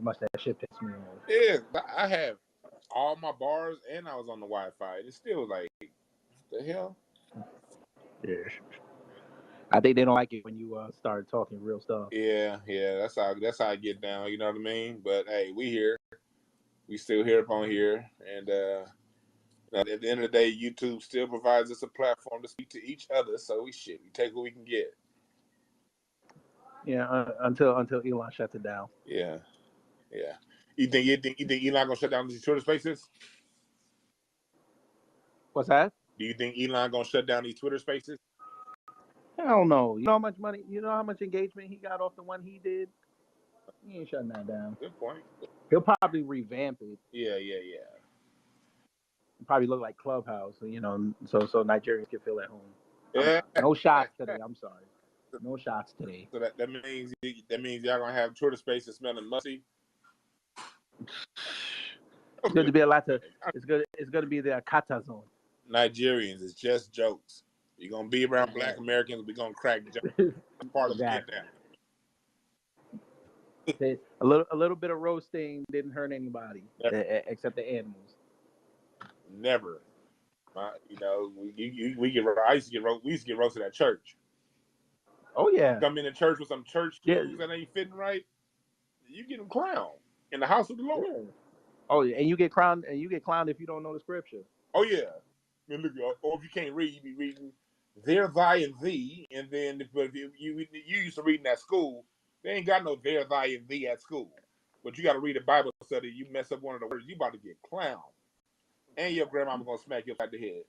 much that shit pissed me off. Yeah, I have all my bars and I was on the Wi-Fi. It's still like, what the hell? Yeah. I think they don't like it when you start talking real stuff. Yeah, that's how I get down. You know what I mean? But hey, we here. We still here up on here, and at the end of the day, YouTube still provides us a platform to speak to each other. So we take what we can get. Yeah, until Elon shuts it down. Yeah. You think Elon gonna shut down these Twitter Spaces? What's that? Do you think Elon gonna shut down these Twitter Spaces? Hell no. You know how much money? You know how much engagement he got off the one he did? He ain't shutting that down. Good point. He'll probably revamp it. Yeah. Probably look like Clubhouse, so Nigerians can feel at home. Yeah. No shots today. I'm sorry. No shots today. So that means y'all gonna have Twitter Spaces smelling musty. It's going to be a lot of. It's going to be the Akata zone. Nigerians, it's just jokes. You're gonna be around Black Americans. We're gonna crack jokes. That's part of it. A little bit of roasting didn't hurt anybody except the animals. Never. We I used to get roasted at church. Oh yeah. Come into church with some church clothes that ain't fitting right. You get them clowned in the house of the Lord. Yeah. Oh yeah, and you get clowned if you don't know the scripture. Oh yeah. I mean, look, or if you can't read, you be reading there, thy, and thee, and then if you used to reading at school, they ain't got no there, thy, and thee at school. But you got to read a Bible study. You mess up one of the words, you about to get clowned, and your grandmama gonna smack you upside the head.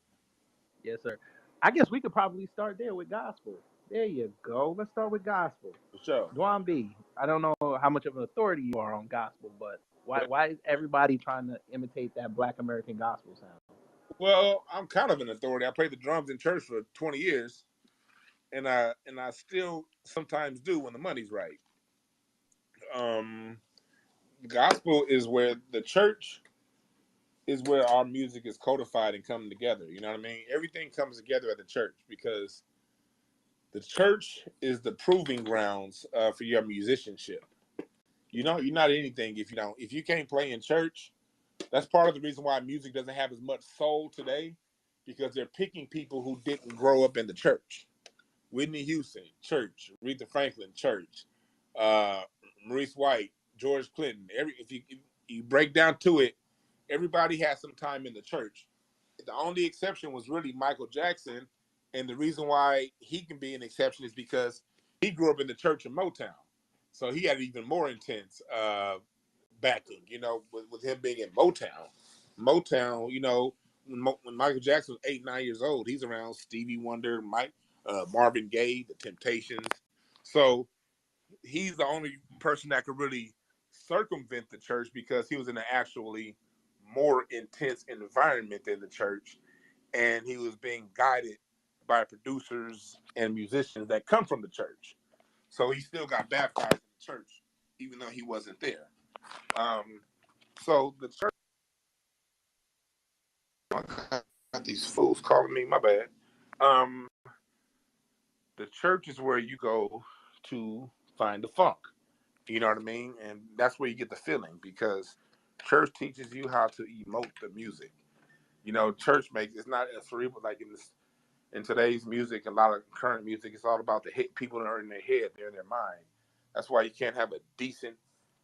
Yes, sir. I guess we could probably start there with gospel. There you go. Let's start with gospel. For sure. Dwann B, I don't know how much of an authority you are on gospel, but why is everybody trying to imitate that Black American gospel sound? Well, I'm kind of an authority. I played the drums in church for 20 years, and I still sometimes do when the money's right. Gospel is where the church is where our music is codified and coming together. You know what I mean? Everything comes together at the church because the church is the proving grounds for your musicianship. You're not anything if you can't play in church. That's part of the reason why music doesn't have as much soul today, because they're picking people who didn't grow up in the church. Whitney Houston, church. Aretha Franklin, church. Maurice White, George Clinton. If you break down to it, everybody had some time in the church. The only exception was really Michael Jackson, and the reason why he can be an exception is because he grew up in the church in Motown, so he had even more intense backing. With him being in Motown. Motown, when Michael Jackson was 8, 9 years old, he's around Stevie Wonder, Marvin Gaye, The Temptations. So he's the only person that could really circumvent the church because he was in an actually more intense environment than the church, and he was being guided by producers and musicians that come from the church. So he still got baptized in the church, even though he wasn't there. So the church. Oh, got these fools calling me. My bad. The church is where you go to find the funk. You know what I mean? And that's where you get the feeling, because church teaches you how to emote the music. Church it's not a cerebral like in today's music. A lot of current music, it's all about the hit people that are in their head, they're in their mind. That's why you can't have a decent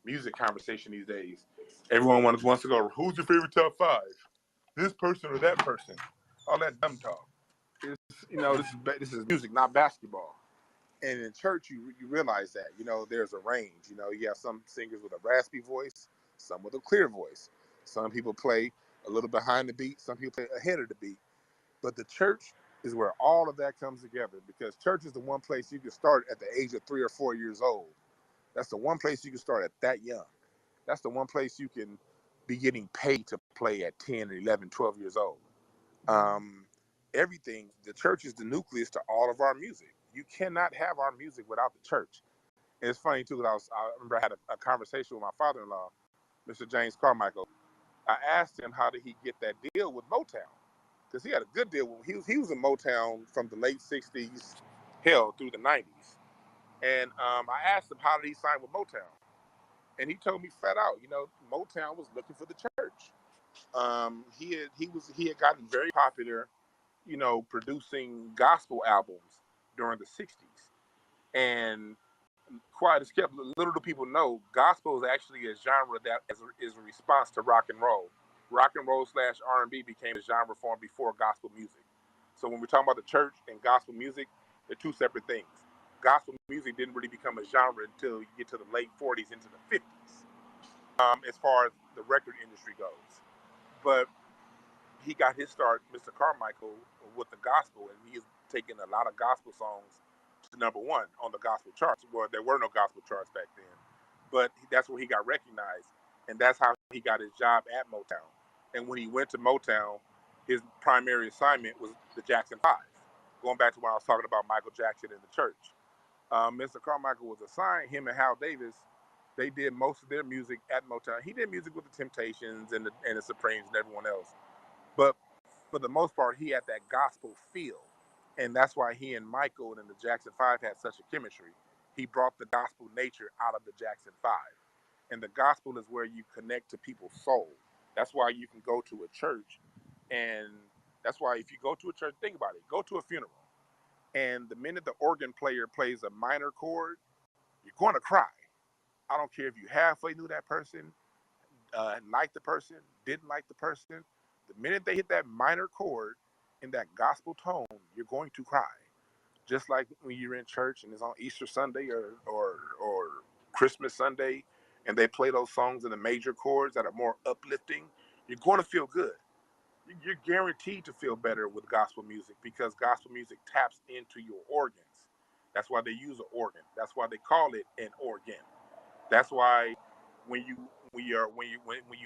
music conversation these days. Everyone wants to go, who's your favorite top 5? This person or that person? All that dumb talk. This is music, not basketball. And in church, you realize that, there's a range. You have some singers with a raspy voice, some with a clear voice. Some people play a little behind the beat. Some people play ahead of the beat. But the church is where all of that comes together, because church is the one place you can start at the age of 3 or 4 years old. That's the one place you can start at that young. That's the one place you can be getting paid to play at 10 or 11, 12 years old. Everything, the church is the nucleus to all of our music. You cannot have our music without the church. And it's funny too, because I remember I had a conversation with my father-in-law, Mr. James Carmichael. I asked him how did he get that deal with Motown, because he had a good deal. He was in Motown from the late 60s, through the 90s. And I asked him, how did he sign with Motown? and he told me flat out, Motown was looking for the church. He had gotten very popular, producing gospel albums during the '60s, and quite as kept, little do people know, gospel is actually a genre that is a response to rock and roll. Rock and roll slash R&B became a genre form before gospel music. So when we're talking about the church and gospel music, they're two separate things. Gospel music didn't really become a genre until you get to the late '40s into the '50s, as far as the record industry goes. But he got his start, Mr. Carmichael, with the gospel, and he has taken a lot of gospel songs to #1 on the gospel charts. Well, there were no gospel charts back then, but that's where he got recognized, and that's how he got his job at Motown. And when he went to Motown, his primary assignment was the Jackson Five. Going back to when I was talking about Michael Jackson in the church, Mr. Carmichael was assigned. Him and Hal Davis, they did most of their music at Motown. He did music with the Temptations and the Supremes and everyone else. But for the most part, he had that gospel feel. And that's why he and Michael and the Jackson Five had such a chemistry. He brought the gospel nature out of the Jackson Five. And the gospel is where you connect to people's soul. That's why you can go to a church, and that's why if you go to a church, think about it. Go to a funeral, and the minute the organ player plays a minor chord, you're going to cry. I don't care if you halfway knew that person, liked the person, didn't like the person. The minute they hit that minor chord in that gospel tone, you're going to cry. Just like when you're in church and it's on Easter Sunday or Christmas Sunday, and they play those songs in the major chords that are more uplifting, you're going to feel good. You're guaranteed to feel better with gospel music because gospel music taps into your organs. That's why they use an organ. That's why they call it an organ. That's why when you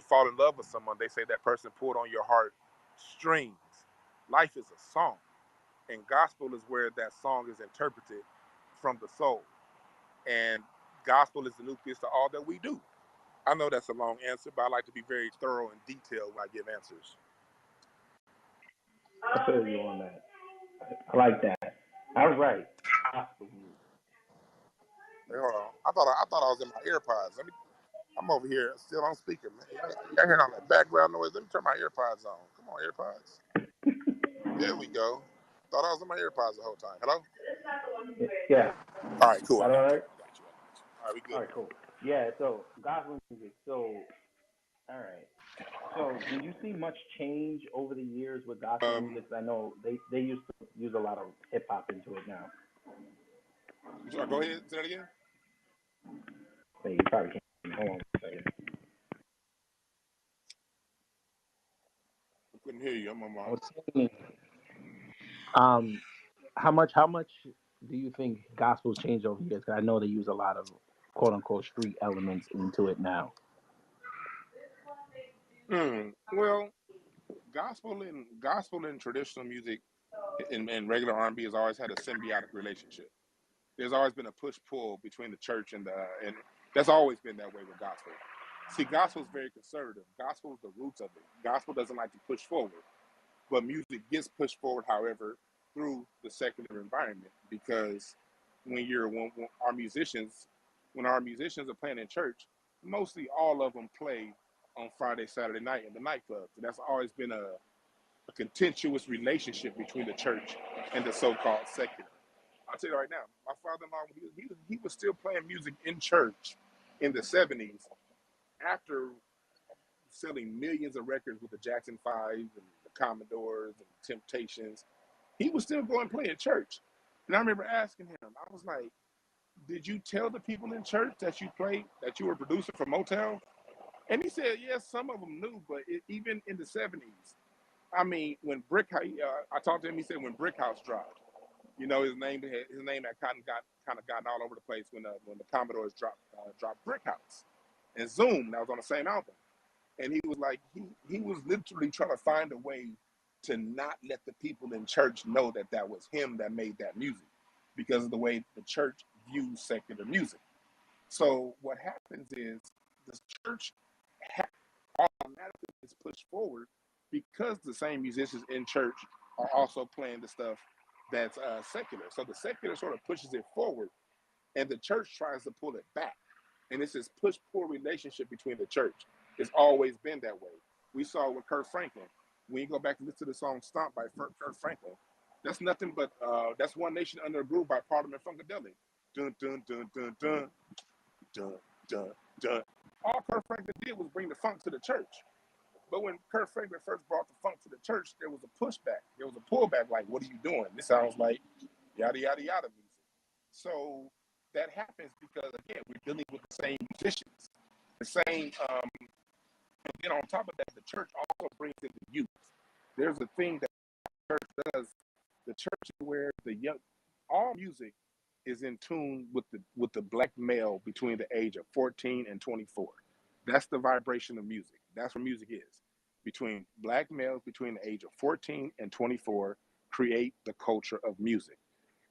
fall in love with someone, they say that person pulled on your heart strings. Life is a song, and gospel is where that song is interpreted from the soul. And gospel is the nucleus to all that we do. I know that's a long answer, but I like to be very thorough and detailed when I give answers. I feel you on that. I like that. All right. Gospel music. Hey, hold on. I thought I was in my AirPods. I'm over here still on speaker, man. Y'all hearing all that background noise? Let me turn my AirPods on. Come on, AirPods. There we go. Thought I was in my AirPods the whole time. Hello? Yeah. All right, cool. I That got all you. right? I got you. All right, we All good right, now. cool. Yeah, so gospel music. So, all right. So, do you see much change over the years with gospel music? 'Cause I know they used to use a lot of hip hop into it now. Go ahead. Say that again. Wait, you probably can't. Hold on a second. I couldn't hear you. I'm on my. I was saying, um, how much do you think gospel's changed over the years? 'Cause I know they use a lot of quote unquote street elements into it now. Well, gospel and traditional music and regular R&B has always had a symbiotic relationship. There's always been a push pull between the church and that's always been that way with gospel. See, gospel is very conservative. Gospel is the roots of it. Gospel doesn't like to push forward, but music gets pushed forward, however, through the secular environment because when our musicians are playing in church, mostly all of them play on Friday, Saturday night in the nightclubs, and that's always been a contentious relationship between the church and the so-called secular. I'll tell you right now, my father-in-law, he was still playing music in church in the '70s after selling millions of records with the Jackson Five and the Commodores and Temptations. He was still going to play in church. And I remember asking him, I was like, did you tell the people in church that you played, that you were a producer for Motown? And he said, yes, some of them knew, but even in the '70s, I mean, when I talked to him, he said when Brick House dropped, his name had kind of gotten all over the place when the Commodores dropped Brick House, and Zoom that was on the same album, and he was like he was literally trying to find a way to not let the people in church know that that was him that made that music because of the way the church views secular music. So what happens is the church automatically is pushed forward because the same musicians in church are also playing the stuff that's secular. So the secular sort of pushes it forward, and the church tries to pull it back. And it's this push-pull relationship between the church. It's always been that way. We saw with Kurt Franklin. When you go back and listen to the song "Stomp" by Kurt Franklin, that's nothing but that's One Nation Under a Groove by Parliament Funkadelic. Dun dun dun dun dun dun dun dun. All Kurt Franklin did was bring the funk to the church. But when Kurt Franklin first brought the funk to the church, there was a pushback. There was a pullback. Like, what are you doing? This sounds like yada yada yada music. So that happens because again, we're dealing with the same musicians, the same. And then on top of that, the church also brings in the youth. There's a thing that the church does. The church is where the young, all music is in tune with the black male between the age of 14 and 24. That's the vibration of music. That's where music is. Between black males between the age of 14 and 24 create the culture of music.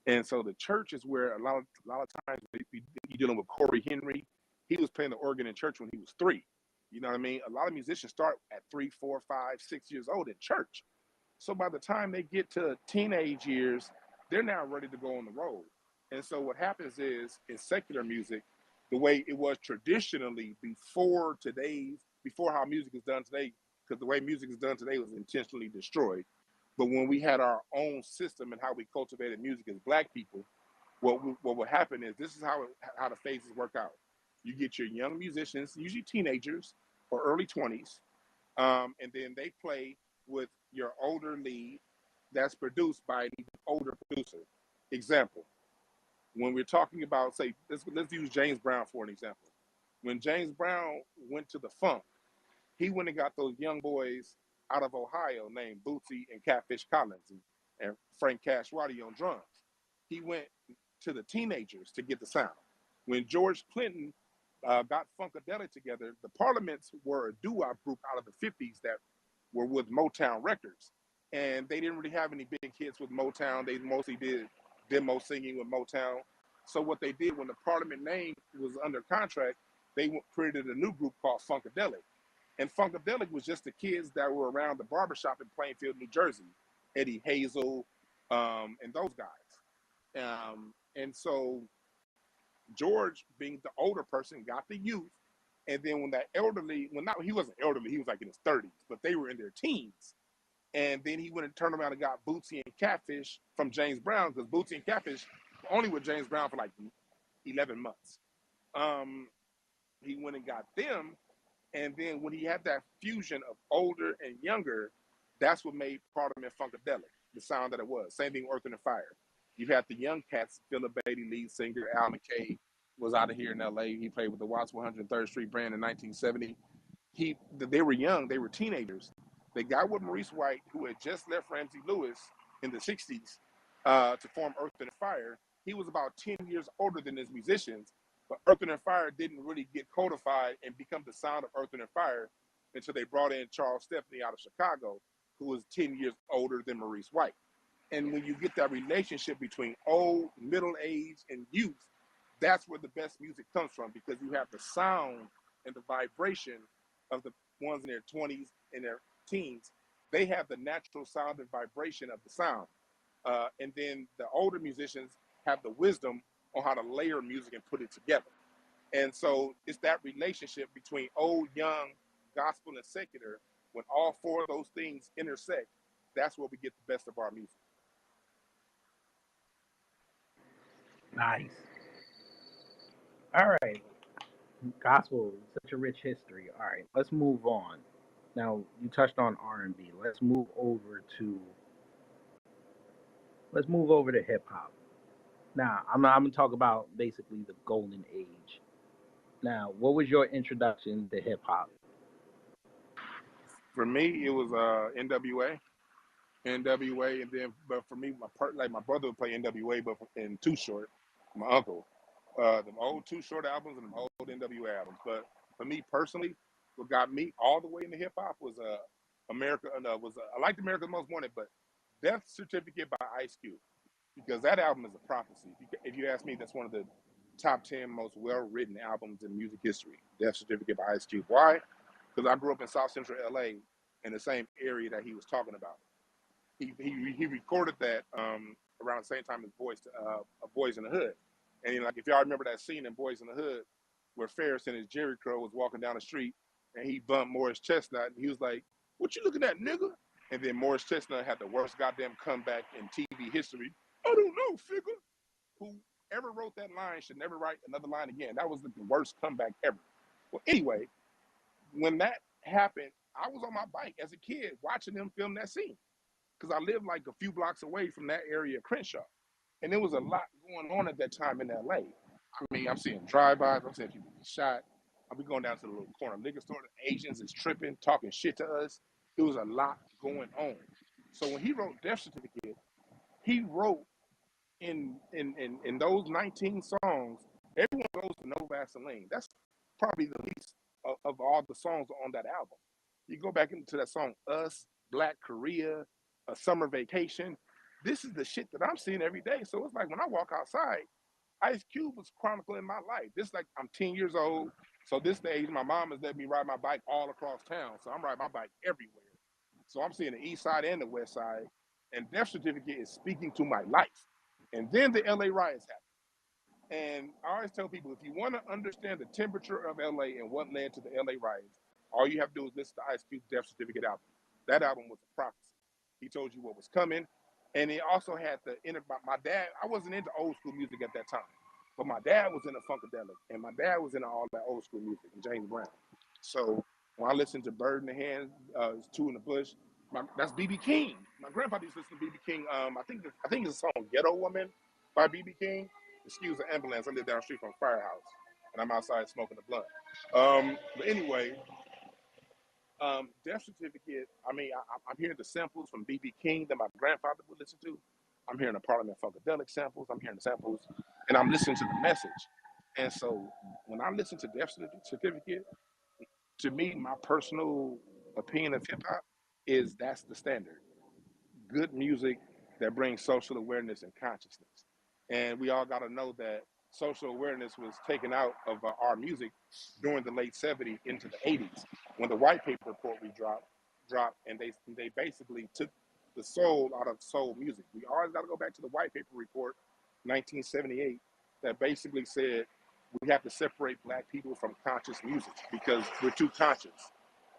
And so the church is where a lot of times you're dealing with Corey Henry. He was playing the organ in church when he was 3. You know what I mean? A lot of musicians start at 3, 4, 5, 6 years old in church. So by the time they get to teenage years, they're now ready to go on the road. And so what happens is in secular music, the way it was traditionally before how music is done today, because the way music is done today was intentionally destroyed. But when we had our own system and how we cultivated music as black people, what would happen is this is how the phases work out. You get your young musicians, usually teenagers or early 20s, and then they play with your older lead that's produced by an even older producer. Example, when we're talking about, say, let's use James Brown for an example. When James Brown went to the funk, he went and got those young boys out of Ohio named Bootsy and Catfish Collins and Frank Cashwati on drums. He went to the teenagers to get the sound. When George Clinton got Funkadelic together, the Parliaments were a doo-wop group out of the 50s that were with Motown Records. And they didn't really have any big hits with Motown. They mostly did demo singing with Motown. So what they did when the Parliament name was under contract, they created a new group called Funkadelic. And Funkadelic was just the kids that were around the barbershop in Plainfield, New Jersey, Eddie Hazel, and those guys. And so George, being the older person, got the youth. And then when that elderly, well, not he wasn't elderly, he was like in his 30s, but they were in their teens. And then he went and turned around and got Bootsy and Catfish from James Brown, because Bootsy and Catfish were only with James Brown for like 11 months. He went and got them. And then when he had that fusion of older and younger, that's what made Parliament Funkadelic, the sound that it was. Same thing with Earth and Fire. You had the young cats, Philip Beatty, lead singer, Al McKay was out of here in LA. He played with the Watts 103rd Street Band in 1970. They were young, they were teenagers. They got with Maurice White, who had just left Ramsey Lewis in the 60s to form Earth and Fire. He was about 10 years older than his musicians, but Earth and Fire didn't really get codified and become the sound of Earth and Fire until they brought in Charles Stephanie out of Chicago, who was 10 years older than Maurice White. And when you get that relationship between old, middle age, and youth, that's where the best music comes from, because you have the sound and the vibration of the ones in their 20s and their teens. They have the natural sound and vibration of the sound. And then the older musicians have the wisdom on how to layer music and put it together. And so it's that relationship between old, young, gospel, and secular. When all 4 of those things intersect, that's where we get the best of our music. Nice. All right. Gospel, such a rich history. All right, let's move on. Now you touched on R&B. Let's move over to hip hop. Now I'm gonna talk about basically the golden age. Now, what was your introduction to hip hop? For me, it was NWA. NWA, and then but for me, my brother would play NWA, but in Too Short, my uncle, the old Too Short albums and the old NWA albums. But for me personally, what got me all the way into hip hop was America. I liked America's Most Wanted, but Death Certificate by Ice Cube, because that album is a prophecy. If you ask me, that's one of the top 10 most well-written albums in music history. Death Certificate by Ice Cube. Why? Because I grew up in South Central LA in the same area that he was talking about. He recorded that around the same time as Boys in the Hood. And like if y'all remember that scene in Boys in the Hood, where Ferris and his Jerry curl was walking down the street, and he bumped Morris Chestnut, and he was like, "What you looking at, nigga?" And then Morris Chestnut had the worst goddamn comeback in TV history. I don't know, figure. Whoever wrote that line should never write another line again. That was the worst comeback ever. Well, anyway, when that happened, I was on my bike as a kid watching them film that scene because I lived like a few blocks away from that area of Crenshaw. And there was a lot going on at that time in LA. I mean, I'm seeing drive-bys, I'm seeing people get shot. I'll be going down to the little corner liquor store. The Asians is tripping, talking shit to us. It was a lot going on. So when he wrote Death Certificate, he wrote in those 19 songs, everyone goes to No Vaseline. That's probably the least of all the songs on that album. You go back into that song, Us, Black Korea, A Summer Vacation. This is the shit that I'm seeing every day. So it's like when I walk outside, Ice Cube was chronicling my life. This like I'm 10 years old. So this stage, my mom has let me ride my bike all across town. So I'm riding my bike everywhere. So I'm seeing the east side and the west side. And Death Certificate is speaking to my life. And then the LA riots happened. And I always tell people, if you want to understand the temperature of LA and what led to the LA riots, all you have to do is listen to Ice Cube's Death Certificate album. That album was a prophecy. He told you what was coming. And he also had the inner, my dad, I wasn't into old school music at that time, but my dad was into Funkadelic, and my dad was into all that old school music and James Brown. So when I listened to Bird in the Hand, Two in the Bush, that's BB King. My grandpa used to listen to BB King. I think it's a song Ghetto Woman by BB King. Excuse the ambulance. I live down the street from a firehouse, and I'm outside smoking a blunt. But anyway, Death Certificate, I mean, I'm hearing the samples from B.B. King that my grandfather would listen to. I'm hearing the Parliament Funkadelic samples. I'm hearing the samples, and I'm listening to the message. And so when I listen to Death Certificate, to me, my personal opinion of hip hop is that's the standard. Good music that brings social awareness and consciousness. And we all got to know that social awareness was taken out of our music during the late 70s into the 80s when the white paper report we dropped and they basically took the soul out of soul music. We always got to go back to the white paper report 1978 that basically said we have to separate black people from conscious music because we're too conscious.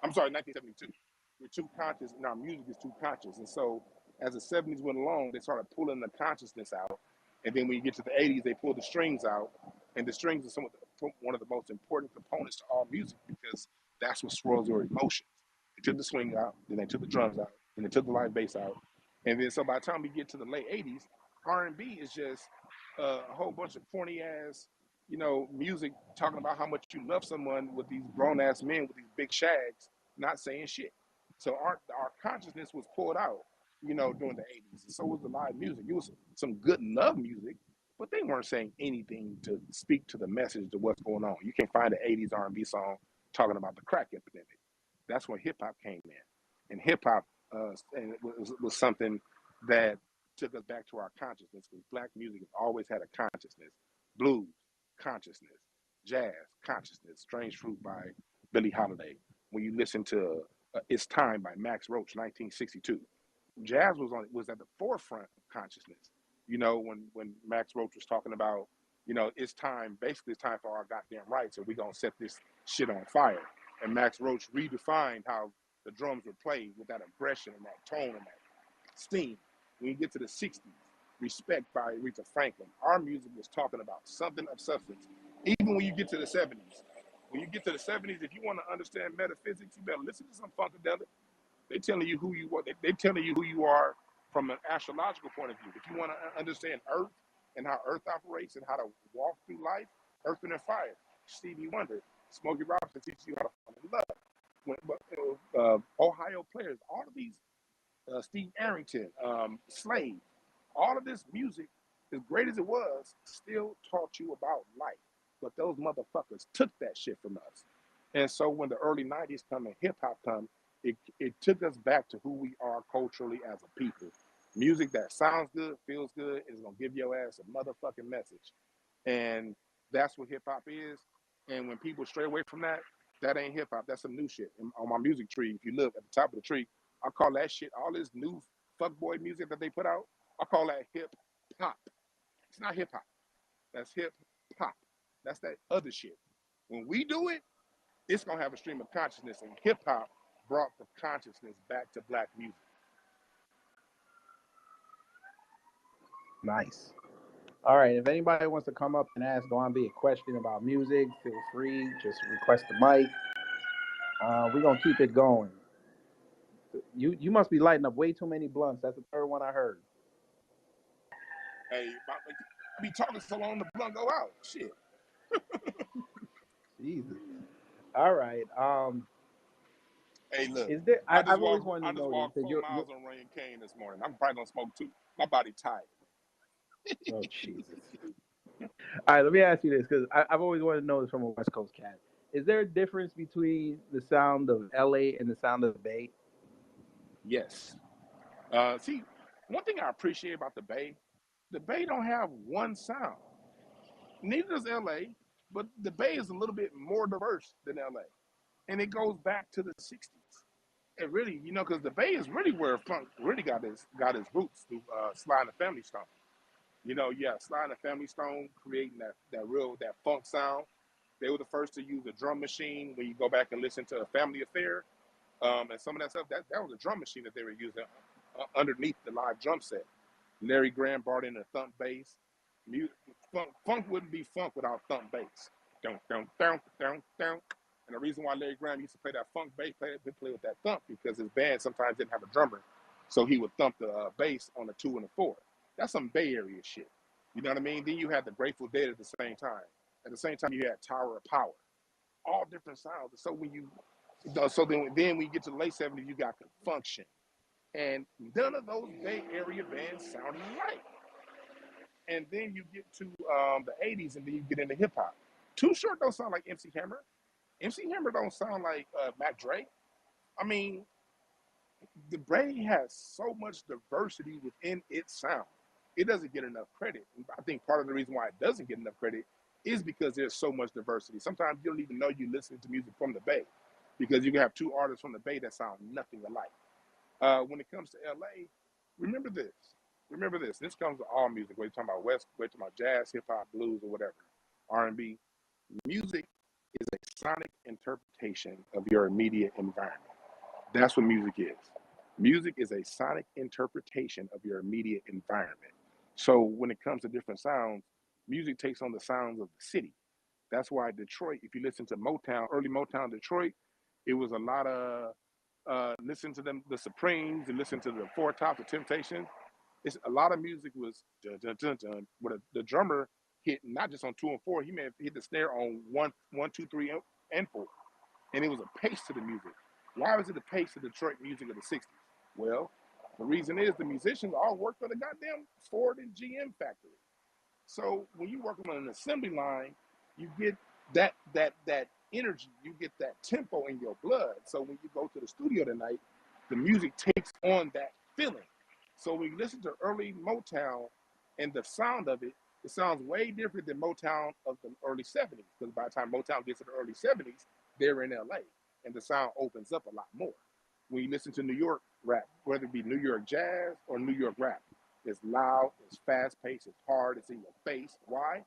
I'm sorry, 1972. We're too conscious and our music is too conscious. And so as the 70s went along, they started pulling the consciousness out. And then when you get to the 80s, they pulled the strings out. And the strings are one of the most important components to all music because that's what swirls your emotions. They took the swing out, then they took the drums out, then they took the live bass out. And then so by the time we get to the late 80s, R&B is just a whole bunch of corny ass, music talking about how much you love someone with these grown ass men with these big shags, not saying shit. So our consciousness was pulled out, during the 80s. And so was the live music. It was some good love music, but they weren't saying anything to speak to the message to what's going on. You can find an 80s R&B song talking about the crack epidemic. That's when hip hop came in. And hip hop was something that took us back to our consciousness because black music has always had a consciousness. Blues, consciousness. Jazz, consciousness. Strange Fruit by Billie Holiday. When you listen to It's Time by Max Roach, 1962. Jazz was at the forefront of consciousness. When Max Roach was talking about, it's time, basically it's time for our goddamn rights, and we're gonna set this shit on fire. And Max Roach redefined how the drums were played with that aggression and that tone and that steam. When you get to the 60s, Respect by Aretha Franklin, our music was talking about something of substance. Even when you get to the 70s, if you want to understand metaphysics, you better listen to some Funkadelic. They telling you who you are. They telling you who you are from an astrological point of view. If you want to understand Earth and how Earth operates and how to walk through life, Earth and Fire, Stevie Wonder, Smokey Robinson teaches you how to fall in love. Ohio Players, all of these, Steve Arrington, Slade, all of this music, as great as it was, still taught you about life. But those motherfuckers took that shit from us. And so when the early 90s come and hip hop come, it took us back to who we are culturally as a people. Music that sounds good, feels good, is gonna give your ass a motherfucking message. And that's what hip hop is. And when people stray away from that, that ain't hip hop. That's some new shit. And on my music tree, if you look at the top of the tree, I call that shit, all this new fuckboy music that they put out, I call that hip hop. It's not hip hop. That's hip hop. That's that other shit. When we do it, it's gonna have a stream of consciousness, and hip hop brought the consciousness back to black music. Nice. All right. If anybody wants to come up and ask Dwann B a question about music, feel free. Just request the mic. We're gonna keep it going. You must be lighting up way too many blunts. That's the third one I heard. Hey, I be talking so long the blunt go out. Shit. Jesus. All right. Hey, look, Is there? I just I've always walked wanted I to just know this walked because 4 miles on Rain Cane this morning. I'm probably gonna smoke too. My body tired. Oh Jesus. All right. Let me ask you this because I've always wanted to know this from a West Coast cat. Is there a difference between the sound of LA and the sound of the Bay? Yes. See, one thing I appreciate about the Bay don't have one sound. Neither does LA, but the Bay is a little bit more diverse than LA. And it goes back to the 60s. It really, because the Bay is really where funk really got his roots through Sly and the Family Stone. Sly and the Family Stone creating that funk sound. They were the first to use a drum machine. When you go back and listen to a Family Affair, and some of that stuff, that was a drum machine that they were using underneath the live drum set. Larry Graham brought in a thump bass. Funk wouldn't be funk without thump bass. Dun, dun, dun, dun, dun. And the reason why Larry Graham used to play that funk bass, play with that thump, because his band sometimes didn't have a drummer, so he would thump the bass on the 2 and the 4. That's some Bay Area shit. You know what I mean? Then you had the Grateful Dead at the same time. At the same time, you had Tower of Power. All different sounds. Then when you get to the late 70s, you got Function. And none of those Bay Area bands sounded right. And then you get to the 80s, and then you get into hip hop. Too Short don't sound like MC Hammer. MC Hammer don't sound like Mac Dre. I mean, the Bay has so much diversity within its sound. It doesn't get enough credit. I think part of the reason why it doesn't get enough credit is because there's so much diversity. Sometimes you don't even know you're listening to music from the Bay, because you can have two artists from the Bay that sound nothing alike. When it comes to LA, remember this. Remember this. This comes to all music. Whether you're talking about West, whether you're talking about jazz, hip hop, blues, or whatever, R&B. Music is a sonic interpretation of your immediate environment. That's what music is. Music is a sonic interpretation of your immediate environment. So when it comes to different sounds, music takes on the sounds of the city. That's why Detroit, if you listen to Motown, early Motown Detroit, it was a lot of listen to them, the Supremes, and listen to the Four Tops, the Temptations. It's a lot of music was dun, dun, dun, dun, with the drummer hit not just on 2 and 4. He may have hit the snare on one, two, three, and 4, and it was a pace to the music. Why was it a pace to Detroit music of the 60s? Well, the reason is the musicians all worked for the goddamn Ford and GM factory. So when you work on an assembly line, you get that energy, you get that tempo in your blood. So when you go to the studio tonight, the music takes on that feeling. So when you listen to early Motown and the sound of it, it sounds way different than Motown of the early 70s. Because by the time Motown gets to the early 70s, they're in LA and the sound opens up a lot more. When you listen to New York rap, whether it be New York jazz or New York rap, it's loud, it's fast paced, it's hard, it's in your face. Why?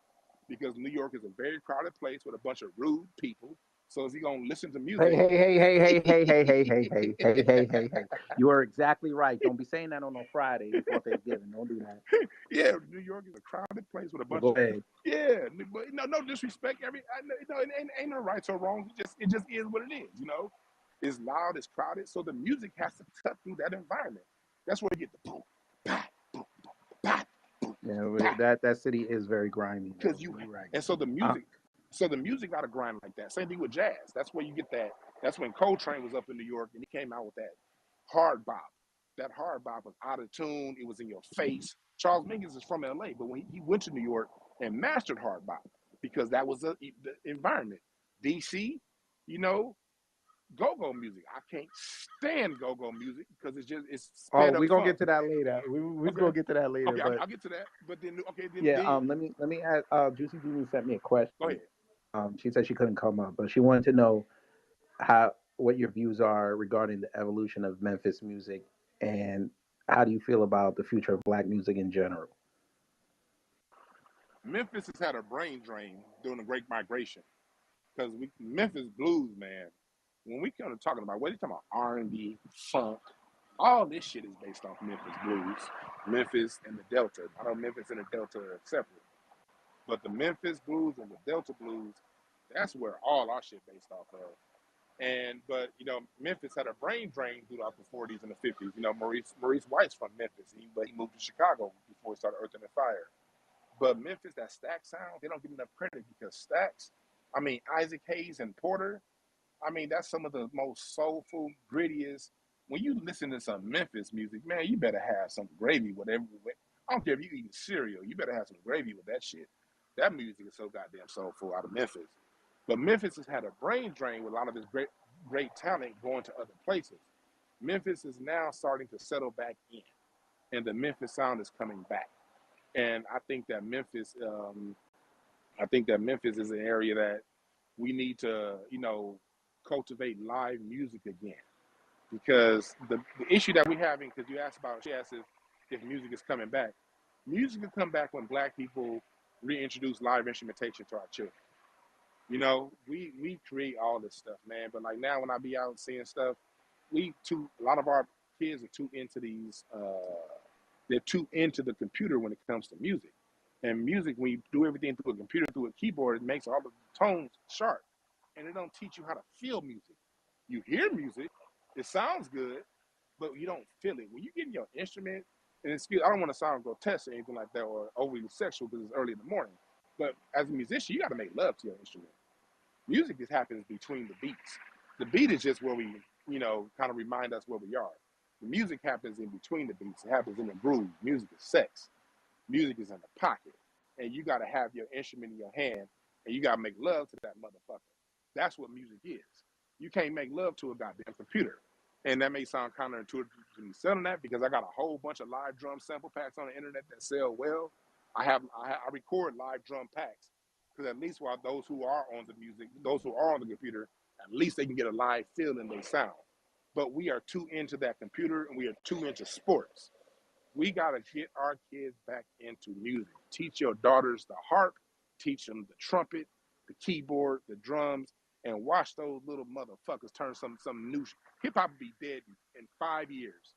Because New York is a very crowded place with a bunch of rude people. So is he gonna listen to Hey, music? hey, hey, hey, hey, hey, hey, hey, hey, hey, hey, hey, hey, hey. You are exactly right. Don't be saying that on a Friday before Thanksgiving. Don't do that. Yeah, New York is a crowded place with a But bunch go of ahead. yeah, but no disrespect. It ain't no rights or wrongs. It just is what it is. It's loud, it's crowded, so the music has to cut through that environment. That's where you get the boom, bah, boom, bah, boom, Yeah, bah. that city is very grimy though. Because you You're right. and so the Uh, music got to grind like that. Same thing with jazz. That's where you get that. That's when Coltrane was up in New York and he came out with that hard bop. That hard bop was out of tune. It was in your face. Charles Mingus is from LA, but when he went to New York and mastered hard bop, because that was the environment. DC, you know, go-go music. I can't stand go-go music because it's oh, sped up we're gonna funk. get to that later. We're Okay, gonna get to that later. okay, But I'll get to that. But then okay, yeah, then let me ask. Juicy Jimmy sent me a go question. ahead. She said she couldn't come up, but she wanted to know how what your views are regarding the evolution of Memphis music, and how do you feel about the future of black music in general? Memphis has had a brain drain during the Great Migration. because we Memphis blues, man. When we come to talking about what are you talking about R&B, funk, all this shit is based off Memphis blues, Memphis and the Delta. I know Memphis and the Delta are separate, but the Memphis blues and the Delta blues, that's where all our shit based off of. But Memphis had a brain drain throughout the 40s and the 50s. Maurice White's from Memphis, but he moved to Chicago before he started Earth and Fire. But Memphis, that Stax sound, they don't give enough credit because Stax, Isaac Hayes and Porter, that's some of the most soulful, grittiest. When you listen to some Memphis music, man, you better have some gravy, whatever. I don't care if you eating cereal, you better have some gravy with that shit. That music is so goddamn soulful out of Memphis. But Memphis has had a brain drain with a lot of its great talent going to other places. Memphis is now starting to settle back in, and the Memphis sound is coming back. And I think that Memphis is an area that we need to, cultivate live music again. Because the issue that we having, because she asked if music is coming back. Music will come back when black people reintroduce live instrumentation to our children. We create all this stuff, man. But like now, when I be out seeing stuff, a lot of our kids are too into they're too into the computer when it comes to music. And music, when you do everything through a computer, through a keyboard, it makes all the tones sharp, and it don't teach you how to feel music. You hear music, it sounds good, but you don't feel it. When you get in your instrument, and I don't want to sound grotesque or anything like that or overly sexual because it's early in the morning. But as a musician, you got to make love to your instrument. Music just happens between the beats. The beat is just where we, kind of remind us where we are. The music happens in between the beats. It happens in the groove. Music is sex. Music is in the pocket. And you got to have your instrument in your hand and you got to make love to that motherfucker. That's what music is. You can't make love to a goddamn computer. And that may sound counterintuitive to me selling that because I got a whole bunch of live drum sample packs on the internet that sell well. I record live drum packs because at least while those who are on the music, those who are on the computer, at least they can get a live feel in their sound. But we are too into that computer and we are too into sports. We got to get our kids back into music. Teach your daughters the harp, teach them the trumpet, the keyboard, the drums, and watch those little motherfuckers turn some new hip hop will be dead in 5 years,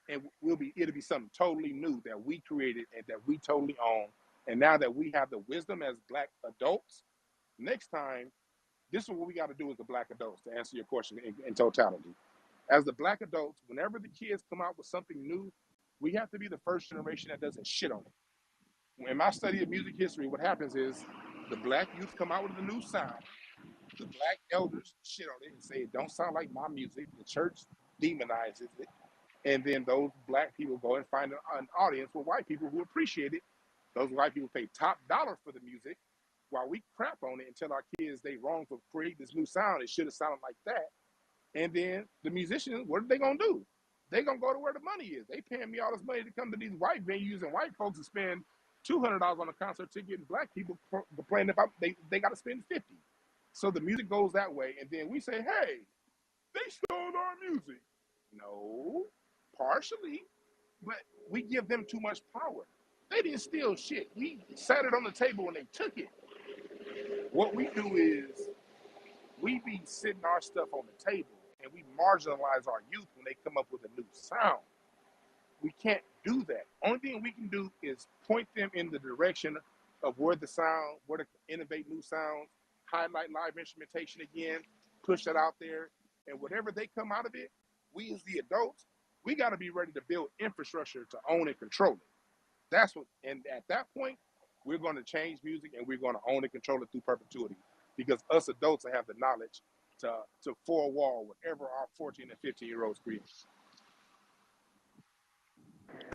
and it'll be something totally new that we created and that we totally own. And now that we have the wisdom as black adults, next time this is what we got to do as the black adults to answer your question in totality. As the black adults, whenever the kids come out with something new, we have to be the first generation that doesn't shit on it. In my study of music history, what happens is the black youth come out with a new sound. The black elders shit on it and say it don't sound like my music. The church demonizes it. And then those black people go and find an audience with white people who appreciate it. Those white people pay top dollar for the music while we crap on it and tell our kids they wrong for creating this new sound. It should have sounded like that. And then the musicians, what are they gonna do? They gonna go to where the money is. They paying me all this money to come to these white venues and white folks to spend $200 on a concert ticket, and black people complaining about they got to spend 50. So the music goes that way, and then we say, hey, they stole our music. No, partially, but we give them too much power. They didn't steal shit. We sat it on the table and they took it. What we do is we be sitting our stuff on the table and we marginalize our youth when they come up with a new sound. We can't do that. Only thing we can do is point them in the direction of where to innovate new sounds, highlight live instrumentation again, push that out there. And whatever they come out of it, we as the adults, we got to be ready to build infrastructure to own and control it. And at that point, we're going to change music and we're going to own and control it through perpetuity because us adults have the knowledge to four-wall whatever our 14 and 15-year-olds create.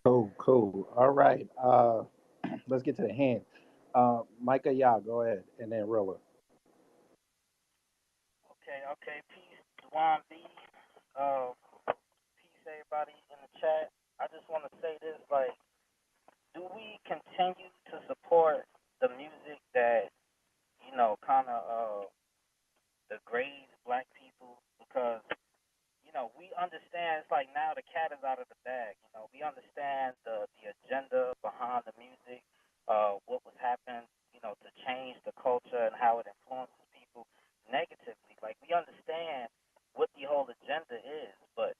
Cool. All right. Let's get to the hand. Micah, yeah, go ahead, and then Rilla. Okay. Peace, Dwann B. Peace, everybody in the chat. I just want to say this: like, do we continue to support the music that kind of degrades black people? Because we understand it's like now the cat is out of the bag. We understand the agenda behind the music, what was happening, to change the culture and how it influences people. negatively. Like we understand what the whole agenda is, but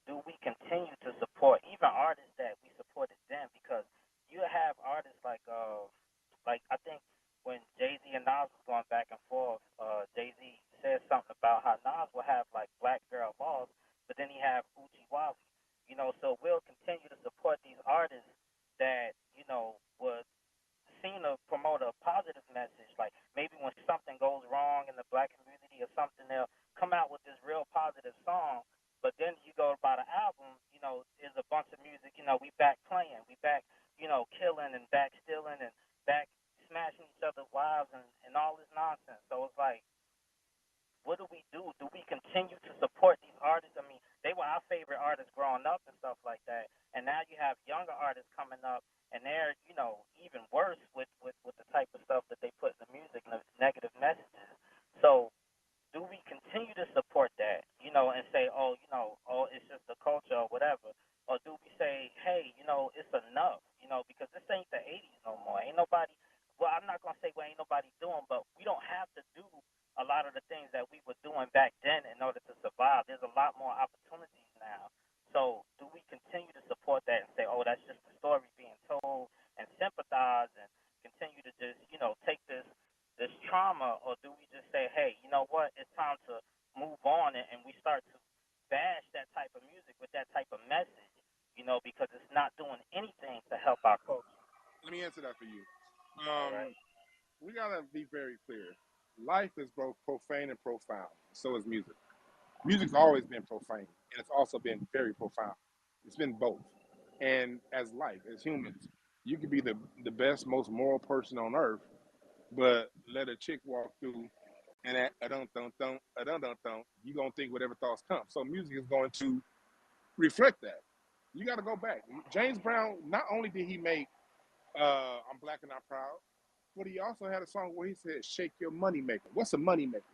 do we continue to support even artists that we supported then? Because you have artists like I think when Jay Z and Nas was going back and forth, Jay Z said something about how Nas will have like Black Girl Boss, but then he have Uchi Wally. So we'll continue to support these artists that would seen to promote a positive message. Like maybe when something goes wrong in the black community or something, they'll come out with this real positive song. But then you go about an album, is a bunch of music. We back playing, we back, killing and back stealing and back smashing each other's wives and all this nonsense. So it's like, what do we do? Do we continue to support these artists? I mean, they were our favorite artists growing up and stuff like that. And now you have younger artists coming up, and they're, even worse with the type of stuff that they put in the music and the negative messages. So do we continue to support that, and say, oh, it's just the culture or whatever? Or do we say, hey, it's enough, because this ain't the 80s no more. Ain't nobody, well, I'm not going to say what ain't nobody doing, but we don't have to do a lot of the things that we were doing back then in order to survive. There's a lot more opportunities now. So do we continue to support that and say, oh, that's just the story being told and sympathize and continue to just, take this trauma, or do we just say, hey, you know what, it's time to move on and we start to bash that type of music with that type of message, because it's not doing anything to help our culture. Let me answer that for you. All right. We gotta be very clear. Life is both profane and profound. So is music. Music's always been profane, and it's also been very profound. It's been both. And as life, as humans, you could be the best, most moral person on earth, but let a chick walk through and at a dun dun, you gonna think whatever thoughts come. So music is going to reflect that. You got to go back. James Brown. Not only did he make "I'm Black and Not Proud," but he also had a song where he said, "Shake your money maker." What's a money maker?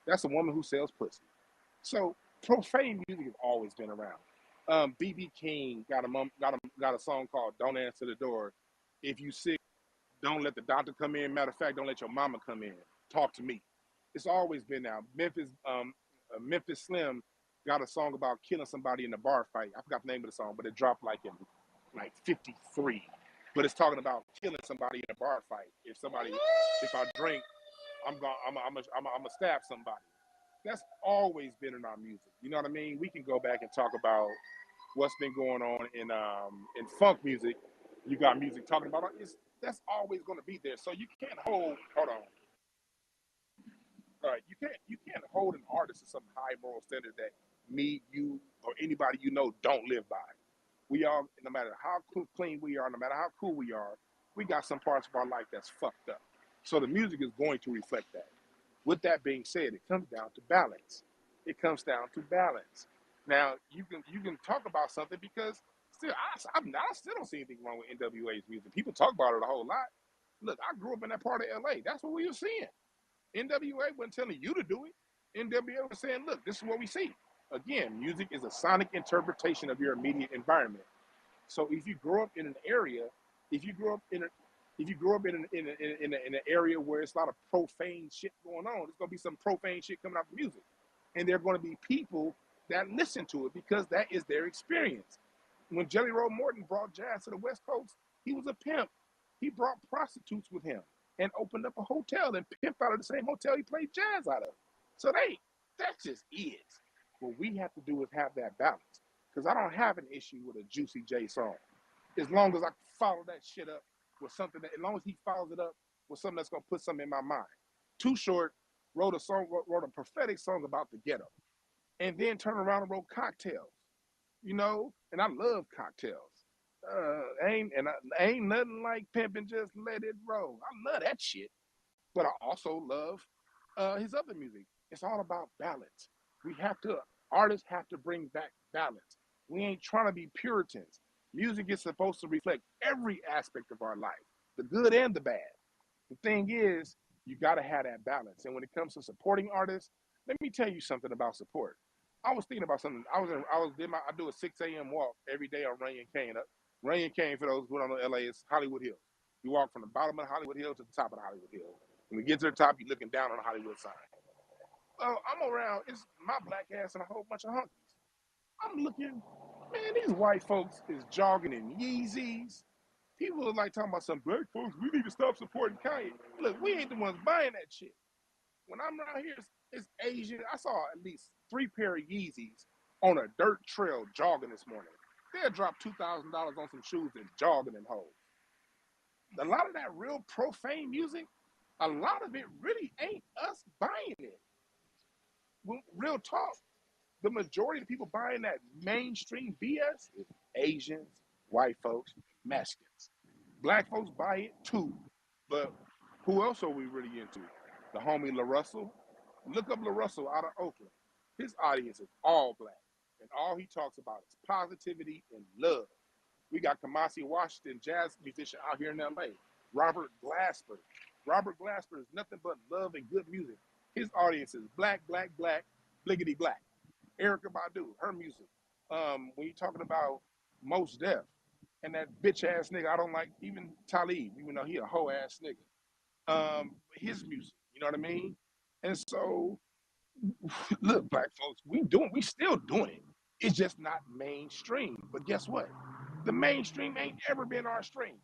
That's a woman who sells pussy. So profane music has always been around. BB King got a song called "Don't Answer the Door." If you sick, don't let the doctor come in. Matter of fact, don't let your mama come in. Talk to me. It's always been now. Memphis Slim got a song about killing somebody in a bar fight. I forgot the name of the song, but it dropped like in like '53. But it's talking about killing somebody in a bar fight. If I drink, I'm gonna stab somebody. That's always been in our music. You know what I mean? We can go back and talk about what's been going on in funk music. You got music talking about it. That's always going to be there. So you can't hold on. All right, you can't hold an artist to some high moral standard that me, you, or anybody you know don't live by. We all, no matter how clean we are, no matter how cool we are, we got some parts of our life that's fucked up. So the music is going to reflect that. With that being said, it comes down to balance. It comes down to balance. Now you can talk about something because still I still don't see anything wrong with NWA's music. People talk about it a whole lot. Look, I grew up in that part of LA. That's what we were seeing. NWA wasn't telling you to do it. NWA was saying, look, this is what we see. Again, music is a sonic interpretation of your immediate environment. So if you grow up in an area, if you grow up in a, if you grow up in an area where it's a lot of profane shit going on, there's gonna be some profane shit coming out of the music, and there are going to be people that listen to it because that is their experience. When Jelly Roll Morton brought jazz to the West Coast, he was a pimp. He brought prostitutes with him and opened up a hotel and pimped out of the same hotel he played jazz out of. So that just is. What we have to do is have that balance. Because I don't have an issue with a Juicy J song. As long as I follow that shit up with something as long as he follows it up with something that's gonna put something in my mind. Too Short wrote a prophetic song about the ghetto, and then turned around and wrote Cocktails. And I love Cocktails. Ain't nothing like pimping, just let it roll. I love that shit, but I also love his other music. It's all about balance. We have to Artists have to bring back balance. We ain't trying to be Puritans. Music is supposed to reflect every aspect of our life, the good and the bad. The thing is, you got to have that balance. And when it comes to supporting artists, let me tell you something about support. I was thinking about something. I do a 6 a.m. walk every day on Runyon Cane. Runyon Cane, for those who don't know LA, is Hollywood Hills. You walk from the bottom of Hollywood Hill to the top of the Hollywood Hill. When we get to the top, you're looking down on the Hollywood sign. I'm around. It's my black ass and a whole bunch of hunkies. I'm looking, man. These white folks is jogging in Yeezys. People are like talking about some black folks. We need to stop supporting Kanye. Look, we ain't the ones buying that shit. When I'm around here, it's Asian. I saw at least 3 pair of Yeezys on a dirt trail jogging this morning. They'll drop $2,000 on some shoes and jogging in holes. A lot of that real profane music, a lot of it really ain't us buying it. Real talk, the majority of the people buying that mainstream BS is Asians, white folks, Mexicans. Black folks buy it too. But who else are we really into? The homie La Russell. Look up La Russell out of Oakland. His audience is all black. And all he talks about is positivity and love. We got Kamasi Washington, jazz musician out here in LA. Robert Glasper. Robert Glasper is nothing but love and good music. His audience is black, black, black, bliggity black. Erykah Badu, her music. When you're talking about Mos Def and that bitch ass nigga, I don't like even Talib, even though he a hoe ass nigga. His music, you know what I mean? And so, look, black folks, we still doing it. It's just not mainstream. But guess what? The mainstream ain't ever been our stream.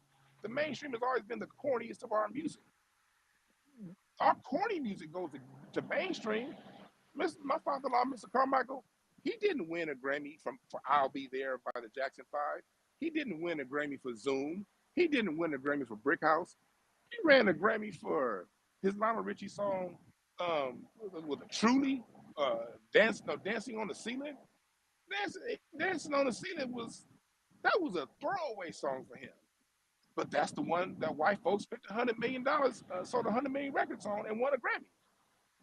The mainstream has always been the corniest of our music. Our corny music goes to mainstream. My father-in-law, Mr. Carmichael, he didn't win a Grammy for "I'll Be There" by the Jackson Five. He didn't win a Grammy for Zoom. He didn't win a Grammy for Brick House. He ran a Grammy for his Lionel Richie song, with a Truly, dancing on the ceiling. Dancing on the ceiling was a throwaway song for him. But that's the one that white folks spent $100 million, sold 100 million records on, and won a Grammy.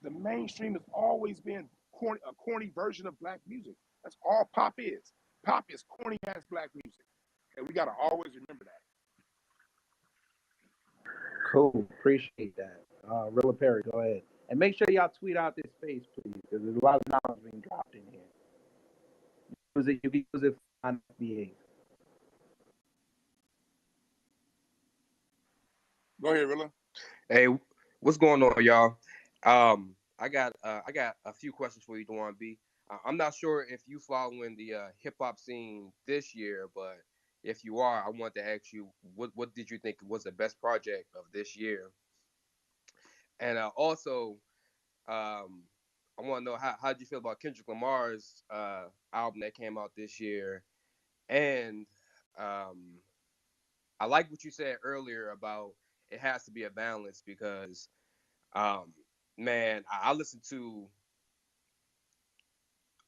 The mainstream has always been a corny version of black music. That's all pop is. Pop is corny ass black music, and we gotta always remember that. Cool. Appreciate that. Rilla Perry, go ahead. And make sure y'all tweet out this space, please, because there's a lot of knowledge being dropped in here. You can use it for non-FBAs. Go ahead, Rilla. Hey, what's going on, y'all? I got a few questions for you, Dwann B. I'm not sure if you following the hip hop scene this year, but if you are, I want to ask you what did you think was the best project of this year? And also, um, I want to know how did you feel about Kendrick Lamar's album that came out this year? And um, I like what you said earlier about it has to be a balance because um, man, I listened to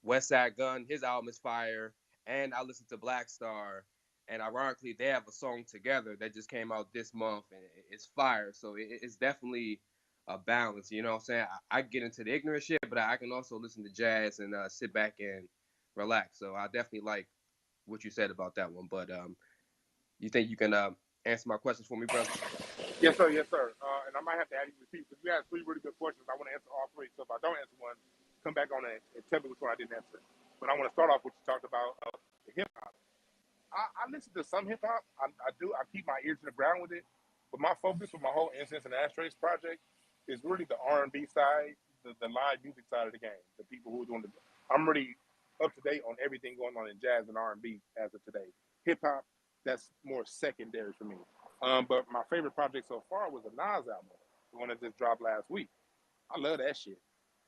West Side Gun, his album is fire, and I listened to Black Star, and ironically, they have a song together that just came out this month, and it's fire. So it's definitely a balance. You know what I'm saying? I get into the ignorant shit, but I can also listen to jazz and sit back and relax. So I definitely like what you said about that one. But you think you can answer my questions for me, brother? Yes, sir. Yes, sir. And I might have to add you repeat because we had 3 really good questions. I want to answer all 3. So if I don't answer one, come back on it and tell me which one I didn't answer. But I want to start off with what you talked about the hip hop. I listen to some hip hop. I do. I keep my ear to the ground with it. But my focus with my whole Incense and Ashtrays project is really the R&B side, the live music side of the game. The people who are doing the. I'm really up to date on everything going on in jazz and R&B as of today. Hip hop, that's more secondary for me. But my favorite project so far was the Nas album, the one that just dropped last week. I love that shit.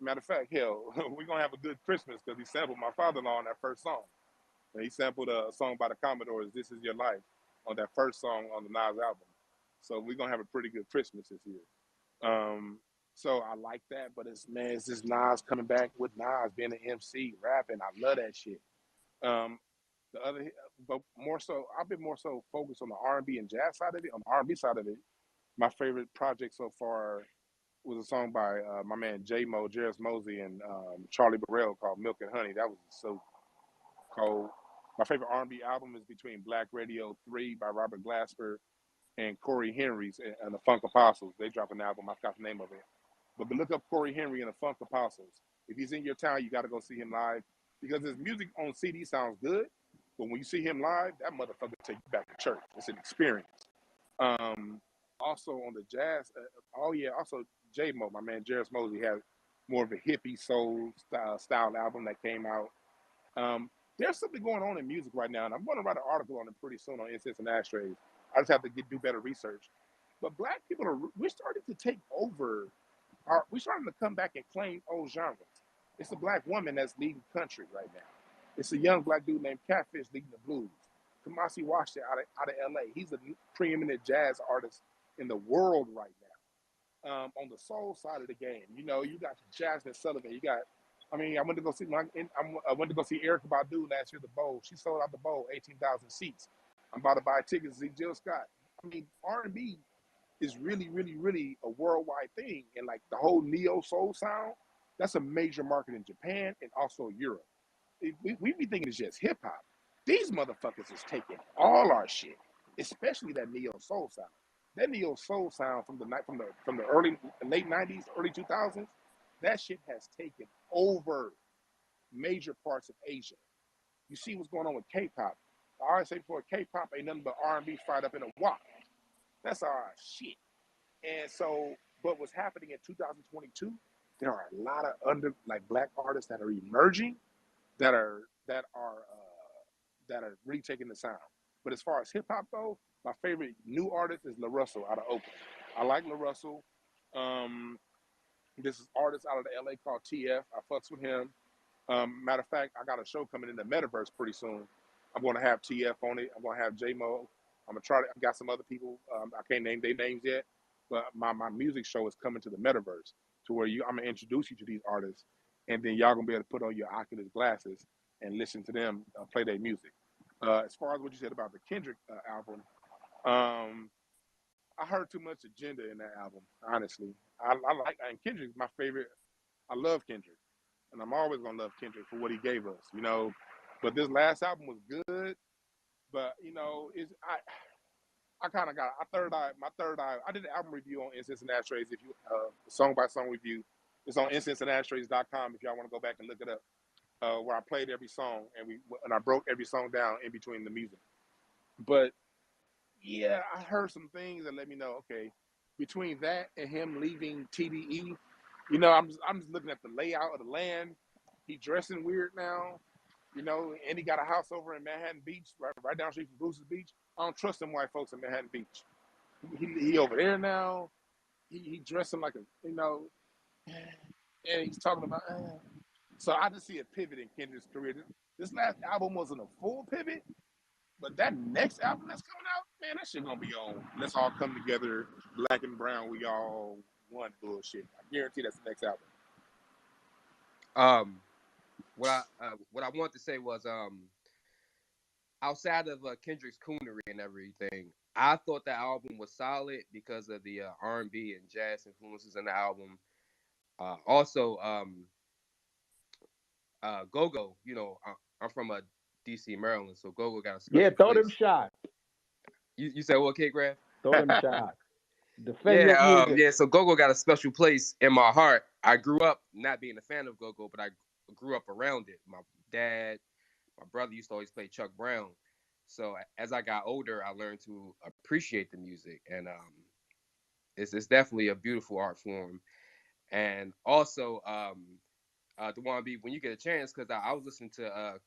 Matter of fact, hell, we're gonna have a good Christmas because he sampled my father-in-law on that first song. And he sampled a song by the Commodores, "This Is Your Life," on that first song on the Nas album. So we're gonna have a pretty good Christmas this year. Um, so I like that, but it's just Nas coming back with Nas being an MC, rapping. I love that shit. Um, the other, but more so, I've been more so focused on the R&B and jazz side of it. On the R&B side of it, my favorite project so far was a song by my man J Mo, Jarris Mosey, and Charlie Burrell called "Milk and Honey." That was so cold. My favorite R&B album is Between Black Radio 3 by Robert Glasper and Corey Henry's and the Funk Apostles. They dropped an album. I forgot the name of it. But look up Corey Henry and the Funk Apostles. If he's in your town, you got to go see him live because his music on CD sounds good. But when you see him live, that motherfucker take you back to church. It's an experience. Um, Also on the jazz, also J Mo, my man Jarris Mosey more of a hippie soul style album that came out. There's something going on in music right now, and I'm going to write an article on it pretty soon on Incense and Ashtrays. I just have to do better research. But black people we're starting to take over. We're starting to come back and claim old genres. It's a black woman that's leading country right now. It's a young black dude named Catfish leading the blues. Kamasi Washington out of LA. He's a preeminent jazz artist in the world right now. On the soul side of the game, you know, you got Jasmine Sullivan. You got, I went to go see I went to go see Erica Badu last year at the Bowl. She sold out the Bowl, 18,000 seats. I'm about to buy tickets to see Jill Scott. I mean, R&B is really, really, really a worldwide thing, and like the whole neo soul sound, that's a major market in Japan and also Europe. We be thinking it's just hip hop. These motherfuckers is taking all our shit, especially that neo soul sound. That neo soul sound from the early late '90s, early 2000s, that shit has taken over major parts of Asia. You see what's going on with K-pop. I always say before, K-pop ain't nothing but R&B fried up in a wok. That's our shit. And so, but what's happening in 2022? There are a lot of black artists that are emerging that are really taking the sound. But as far as hip hop goes, my favorite new artist is La Russell out of Oakland. I like La Russell. This is artist out of the LA called TF. I fucks with him. Matter of fact, I got a show coming in the metaverse pretty soon. I'm going to have TF on it. I'm going to have J Mo. I'm gonna try to. I've got some other people. I can't name their names yet, but my music show is coming to the metaverse, to where I'm gonna introduce you to these artists, and then y'all gonna be able to put on your Oculus glasses and listen to them play their music. As far as what you said about the Kendrick album, I heard too much agenda in that album. Honestly, I like, and Kendrick's my favorite. I love Kendrick, and I'm always gonna love Kendrick for what he gave us, you know. But this last album was good, but you know, I kind of got my third eye. I did an album review on Incense and Ashtrays. If you song by song review, it's on incenseandashtrays.com if y'all want to go back and look it up. Where I played every song and I broke every song down in between the music. But yeah, I heard some things that let me know. Okay, between that and him leaving TDE, you know, I'm just looking at the layout of the land. He dressing weird now. You know, and he got a house over in Manhattan Beach, right down the street from Bruce's Beach. I don't trust them white folks in Manhattan Beach. He over there now. He dressing like a, you know, and he's talking about. So I just see a pivot in Kendrick's career. This last album wasn't a full pivot, but that next album that's coming out, man, that shit gonna be on. Let's all come together, black and brown. We all one bullshit. I guarantee that's the next album. What I wanted to say was outside of Kendrick's coonery and everything, I thought the album was solid because of the R&B and jazz influences in the album. Also, Go-Go, you know, I'm from DC, Maryland, so Go-Go got a Yeah, special throw them place. shots. You said what, K Graph? Throw them shots. Defend your music. Yeah. So Go-Go got a special place in my heart. I grew up not being a fan of Go-Go, but I grew up around it. My dad, my brother used to always play Chuck Brown. So as I got older, I learned to appreciate the music, and it's definitely a beautiful art form. And also, Dwann B, when you get a chance, because I was listening to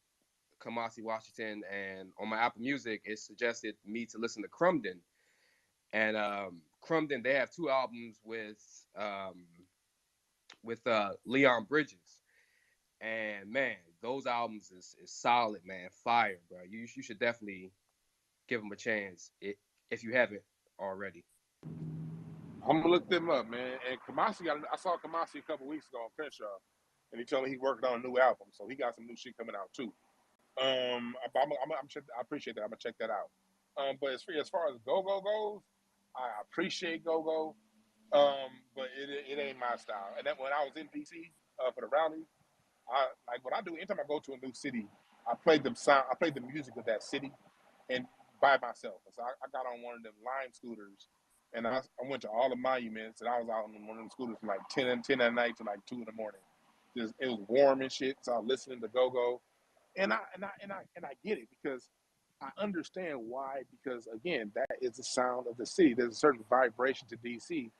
Kamasi Washington, and on my Apple Music, it suggested me to listen to Crumden. And Crumden, they have two albums with Leon Bridges, and man, those albums is solid, man, fire, bro. You should definitely give them a chance if you haven't already. I'm gonna look them up, man. And Kamasi I saw Kamasi a couple weeks ago on Crenshaw, and he told me he worked on a new album, so he got some new shit coming out too. I appreciate that. I'm gonna check that out. But as far as Go-Go goes, I appreciate Go-Go, but it ain't my style. And then when I was in DC for the rally, I like what I do. Anytime I go to a new city, I play the music of that city, and by myself. So I got on one of them Lime scooters, and I went to all the monuments, and I was out on one of them scooters from like 10 at night to like 2 in the morning. Just it was warm and shit, so I was listening to Go-Go, and I get it because I understand why. Because again, that is the sound of the city. There's a certain vibration to DC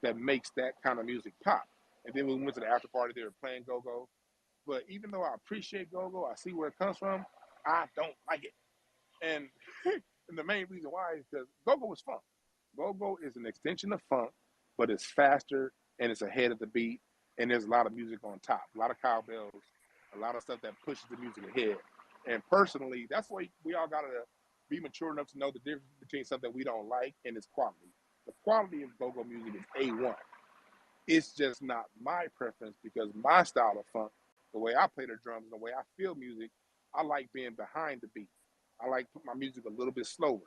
that makes that kind of music pop. And then when we went to the after party, they were playing go-go. But even though I appreciate go-go, I see where it comes from, I don't like it. And, and the main reason why is because go-go is funk. Go-go is an extension of funk, but it's faster and it's ahead of the beat. And there's a lot of music on top, a lot of cowbells, a lot of stuff that pushes the music ahead. And personally, that's why we all gotta be mature enough to know the difference between something we don't like and its quality. The quality of go-go music is A1. It's just not my preference because my style of funk, the way I play the drums, and the way I feel music, I like being behind the beat. I like put my music a little bit slower.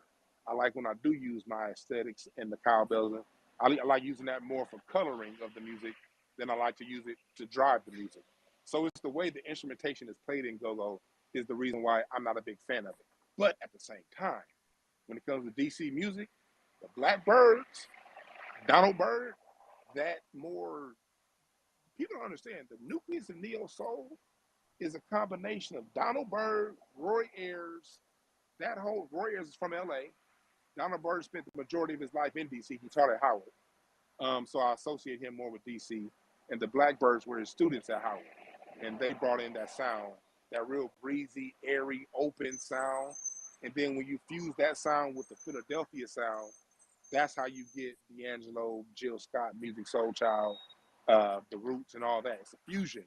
I like when I do use my aesthetics and the cowbells. And I like using that more for coloring of the music than I like to use it to drive the music. So it's the way the instrumentation is played in go-go is the reason why I'm not a big fan of it. But at the same time, when it comes to DC music, the Blackbirds, Donald Byrd, that more people don't understand the nucleus of neo soul is a combination of Donald Byrd, Roy Ayers. That whole Roy Ayers is from LA. Donald Byrd spent the majority of his life in DC. He taught at Howard. So I associate him more with DC. And the Blackbirds were his students at Howard. And they brought in that sound, that real breezy, airy, open sound. And then when you fuse that sound with the Philadelphia sound, that's how you get D'Angelo, Jill Scott, Music Soul Child, the Roots, and all that. It's a fusion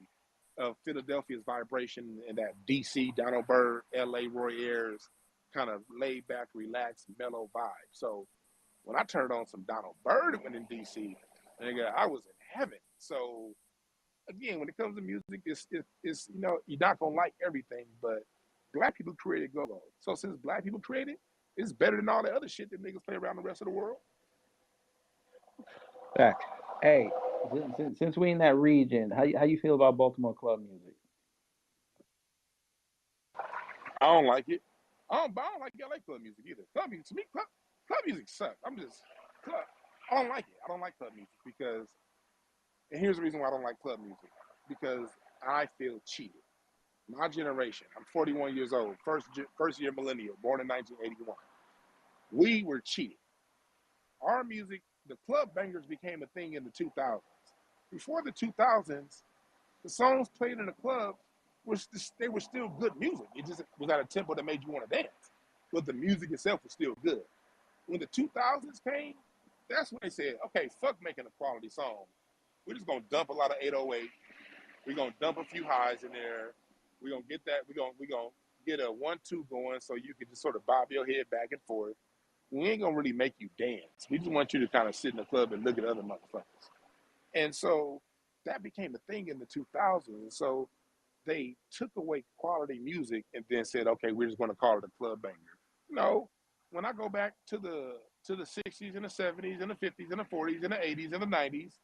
of Philadelphia's vibration and that DC, Donald Byrd, LA, Roy Ayers, kind of laid back, relaxed, mellow vibe. So when I turned on some Donald Byrd when in DC, nigga, I was in heaven. So again, when it comes to music, it's you know, you're not gonna like everything, but black people created go-go. So since black people created, it's better than all the other shit that niggas play around the rest of the world. Facts. Hey, since we in that region, how you feel about Baltimore club music? I don't like it. I don't like LA club music either. Club music to me, club music sucks. I'm just club. I don't like it. I don't like club music because, and here's the reason why I don't like club music because I feel cheated. My generation, I'm 41 years old, first year millennial, born in 1981. We were cheated. Our music, the club bangers became a thing in the 2000s. Before the 2000s, the songs played in the club they were still good music. It just was at a tempo that made you want to dance, but the music itself was still good. When the 2000s came, that's when they said, "Okay, fuck making a quality song. We're just gonna dump a lot of 808. We're gonna dump a few highs in there. We're gonna get that. We're gonna get a 1-2 going so you can just sort of bob your head back and forth. We ain't gonna really make you dance. We just want you to kind of sit in the club and look at other motherfuckers." And so that became a thing in the 2000s. And so they took away quality music and then said, "Okay, we're just going to call it a club banger." No, when I go back to the 60s and the 70s and the 50s and the 40s and the 80s and the 90s,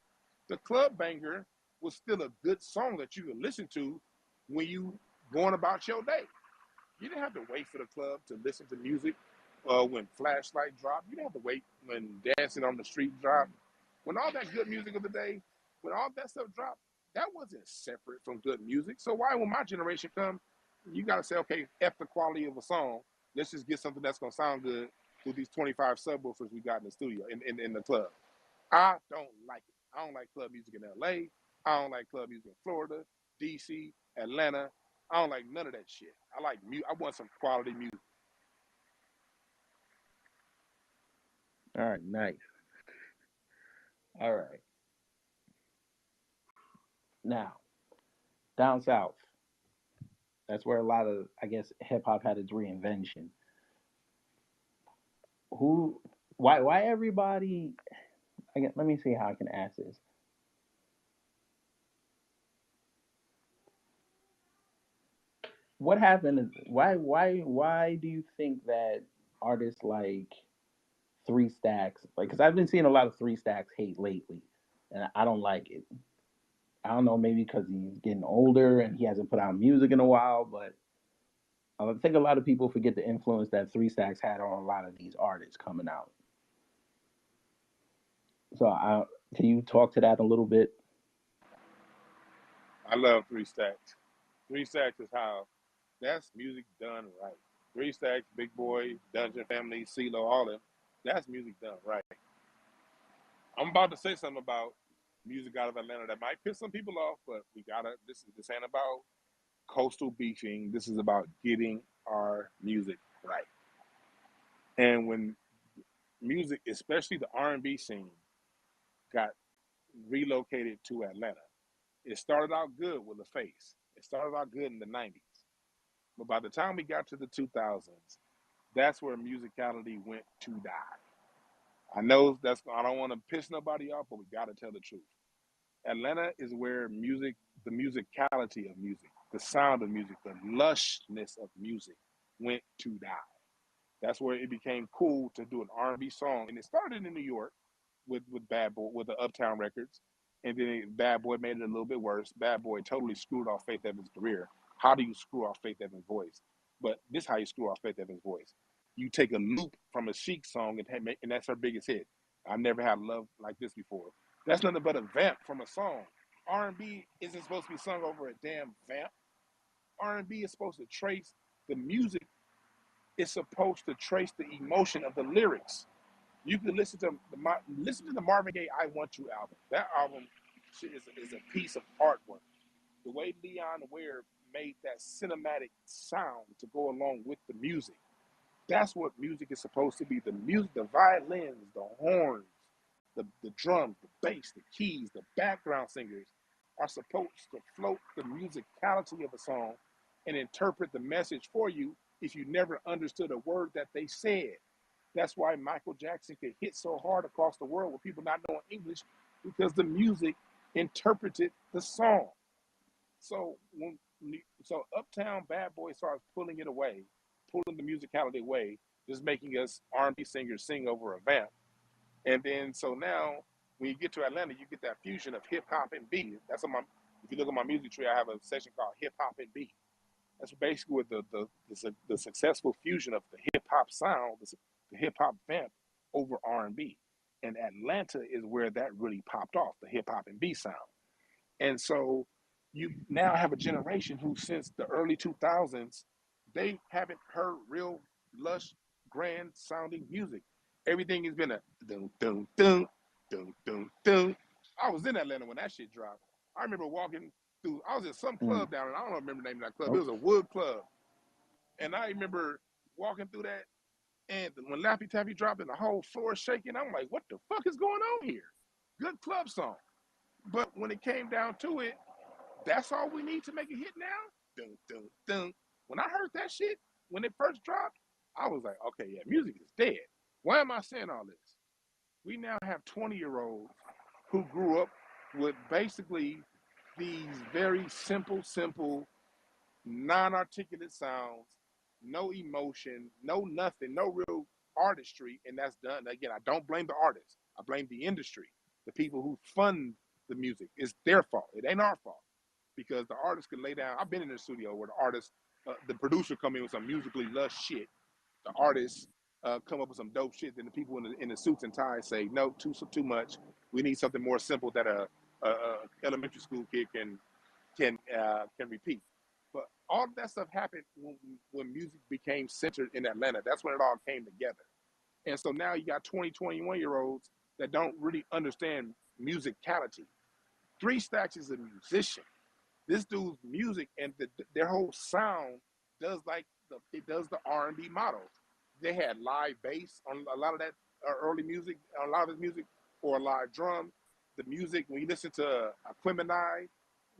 the club banger was still a good song that you could listen to when you going about your day. You didn't have to wait for the club to listen to music when Flashlight dropped. You didn't have to wait when Dancing on the Street dropped. When all that good music of the day, when all that stuff dropped, that wasn't separate from good music. So why, when my generation come, you got to say, okay, F the quality of a song. Let's just get something that's going to sound good through these 25 subwoofers we got in the studio, in the club. I don't like it. I don't like club music in LA. I don't like club music in Florida, DC, Atlanta. I don't like none of that shit. I want some quality music. All right, nice. All right, now down south, that's where a lot of I guess hip hop had its reinvention. Who, why everybody? Again, let me see how I can ask this. What happened? Why do you think that artists like Three Stacks, like, because I've been seeing a lot of Three Stacks hate lately, and I don't like it. I don't know, maybe because he's getting older and he hasn't put out music in a while, but I think a lot of people forget the influence that Three Stacks had on a lot of these artists coming out. So, can you talk to that a little bit? I love Three Stacks. Three Stacks is how that's music done right. Three Stacks, Big Boy, Dungeon Family, CeeLo, all of them. That's music done right. I'm about to say something about music out of Atlanta that might piss some people off, but we gotta. This ain't about coastal beefing. This is about getting our music right. And when music, especially the R&B scene, got relocated to Atlanta, it started out good with the face. It started out good in the '90s, but by the time we got to the 2000s, that's where musicality went to die. I know that's I don't want to piss nobody off, but we got to tell the truth. Atlanta is where music, the musicality of music, the sound of music, the lushness of music went to die. That's where it became cool to do an R&B song, and it started in New York with Bad Boy with the Uptown Records, and then Bad Boy made it a little bit worse. Bad Boy totally screwed off Faith Evans' career. How do you screw off Faith Evans' voice? But this is how you screw off Faith Evans' voice. You take a loop from a Chic song and that's her biggest hit. I never had love like this before. That's nothing but a vamp from a song. R&B isn't supposed to be sung over a damn vamp. R&B is supposed to trace the music. It's supposed to trace the emotion of the lyrics. You can listen to the Marvin Gaye "I Want You" album. That album is a piece of artwork. The way Leon Ware made that cinematic sound to go along with the music. That's what music is supposed to be. The music, the violins, the horns, the drums, the bass, the keys, the background singers are supposed to float the musicality of a song and interpret the message for you if you never understood a word that they said. That's why Michael Jackson could hit so hard across the world with people not knowing English because the music interpreted the song. So so Uptown Bad Boy starts pulling it away, pulling the musicality away, just making us R&B singers sing over a vamp. And then so now when you get to Atlanta, you get that fusion of hip hop and beat. That's what my if you look at my music tree, I have a section called hip hop and beat. That's basically what the successful fusion of the hip hop sound, the hip hop vamp over R&B. And Atlanta is where that really popped off, the hip hop and B sound. And so you now have a generation who, since the early 2000s, they haven't heard real lush, grand sounding music. Everything has been a dun dun dun dun dun dun. I was in Atlanta when that shit dropped. I remember walking through. I was at some Mm. club down, and I don't remember the name of that club. It Oh, was a wood club, and I remember walking through that. And when Laffy Taffy dropped, and the whole floor is shaking, I'm like, "What the fuck is going on here?" Good club song, but when it came down to it, that's all we need to make a hit now? Dun, dun, dun. When I heard that shit, when it first dropped, I was like, okay, yeah, music is dead. Why am I saying all this? We now have 20-year-olds who grew up with basically these very simple, non-articulate sounds, no emotion, no nothing, no real artistry, and that's done. Again, I don't blame the artists. I blame the industry, the people who fund the music. It's their fault. It ain't our fault because the artist can lay down. I've been in the studio where the artist, the producer come in with some musically lush shit. The artist come up with some dope shit. Then the people in the suits and ties say, no, too much. We need something more simple that a elementary school kid can repeat. But all of that stuff happened when music became centered in Atlanta. That's when it all came together. And so now you got 20, 21 year olds that don't really understand musicality. Three Stacks is a musician. This dude's music and their whole sound does like it does the R&B model. They had live bass on a lot of that early music, a lot of his music, or live drum. The music when you listen to Aquemini,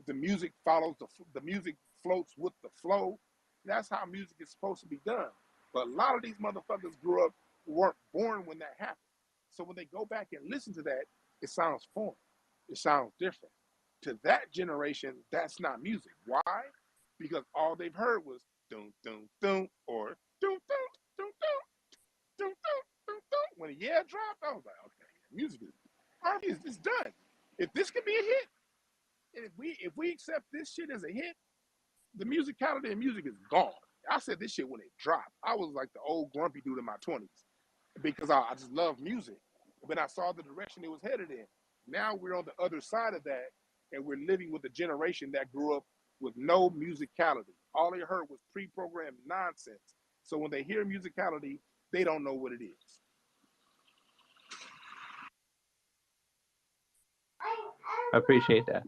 the music follows the music floats with the flow. That's how music is supposed to be done. But a lot of these motherfuckers weren't born when that happened. So when they go back and listen to that, it sounds foreign. It sounds different. To that generation, that's not music. Why? Because all they've heard was dun dun dun or dun dun dun dun dun dun dun dun. When the yeah dropped, I was like, okay, music is R&B is done. If this could be a hit, if we accept this shit as a hit, the musicality of music is gone. I said this shit when it dropped. I was like the old grumpy dude in my 20s because I just love music. But I saw the direction it was headed in. Now we're on the other side of that, and we're living with a generation that grew up with no musicality. All they heard was pre-programmed nonsense. So when they hear musicality, they don't know what it is. I appreciate that.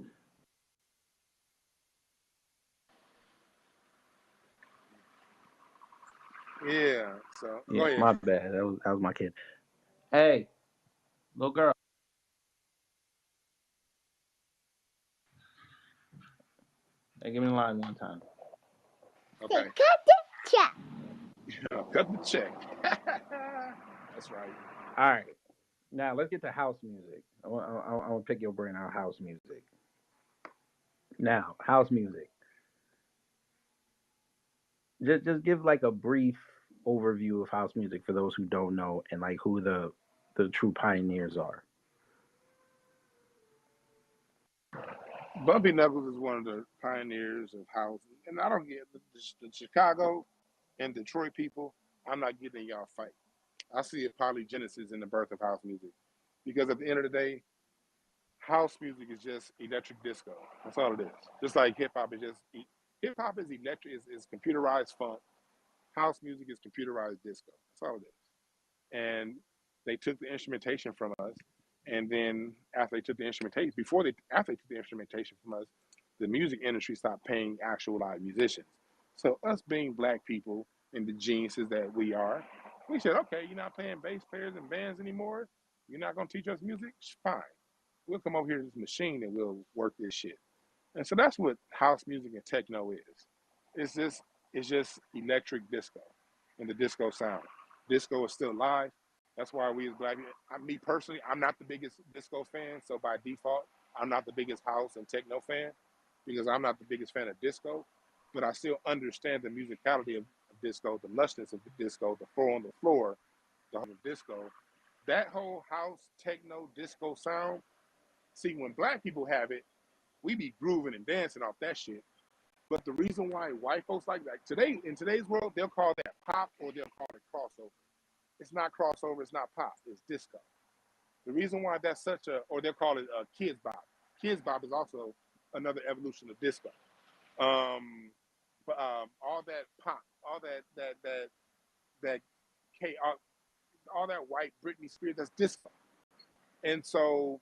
Yeah. So Yeah, go ahead. my bad. That was my kid. Hey, little girl. Hey, give me the line one time. Okay. Cut the check. Cut the check. That's right. All right. Now let's get to house music. I want to pick your brain on house music. Now, house music. Just give like a brief overview of house music for those who don't know and like who the true pioneers are. Bumpy Knuckles is one of the pioneers of house, and I don't get the Chicago and Detroit people. I'm not getting in y'all fight. I see a polygenesis in the birth of house music, because at the end of the day, house music is just electric disco. That's all it is. Just like hip hop is just hip hop is electric is computerized funk. House music is computerized disco. That's all it is. And they took the instrumentation from us, and then after they took the instrumentation, after they took the instrumentation from us, the music industry stopped paying actual live musicians. So us being black people and the geniuses that we are, we said, okay, you're not paying bass players and bands anymore. You're not gonna teach us music. Fine, we'll come over here to this machine and we'll work this shit. And so that's what house music and techno is. It's just it's just electric disco and the disco sound. Disco is still live. That's why we as black people, me personally, I'm not the biggest disco fan. So by default, I'm not the biggest house and techno fan because I'm not the biggest fan of disco. But I still understand the musicality of disco, the lushness of the disco, the four on the floor, the whole disco. That whole house, techno, disco sound. See, when black people have it, we be grooving and dancing off that shit. But the reason why white folks like today in today's world, they'll call that pop or they'll call it crossover. It's not crossover, it's not pop, it's disco. The reason why that's such a or they'll call it a kids bop. Kids bop is also another evolution of disco. Um, but all that pop, all that K, all that white Britney Spears, that's disco. And so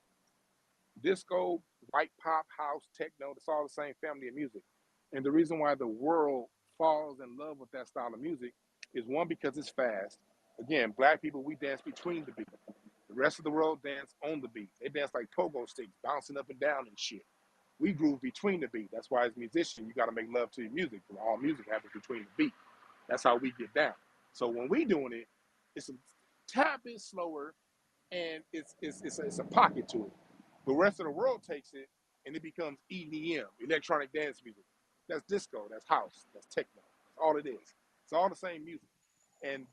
disco, white pop, house, techno, it's all the same family of music. And the reason why the world falls in love with that style of music is one, because it's fast. Again, black people, we dance between the beat. The rest of the world dance on the beat. They dance like pogo sticks, bouncing up and down and shit. We groove between the beat. That's why as a musician, you got to make love to your music. Because all music happens between the beat. That's how we get down. So when we doing it, it's a tad bit slower and it's a pocket to it. The rest of the world takes it and it becomes EDM, electronic dance music. That's disco, that's house, that's techno. That's all it is. It's all the same music. And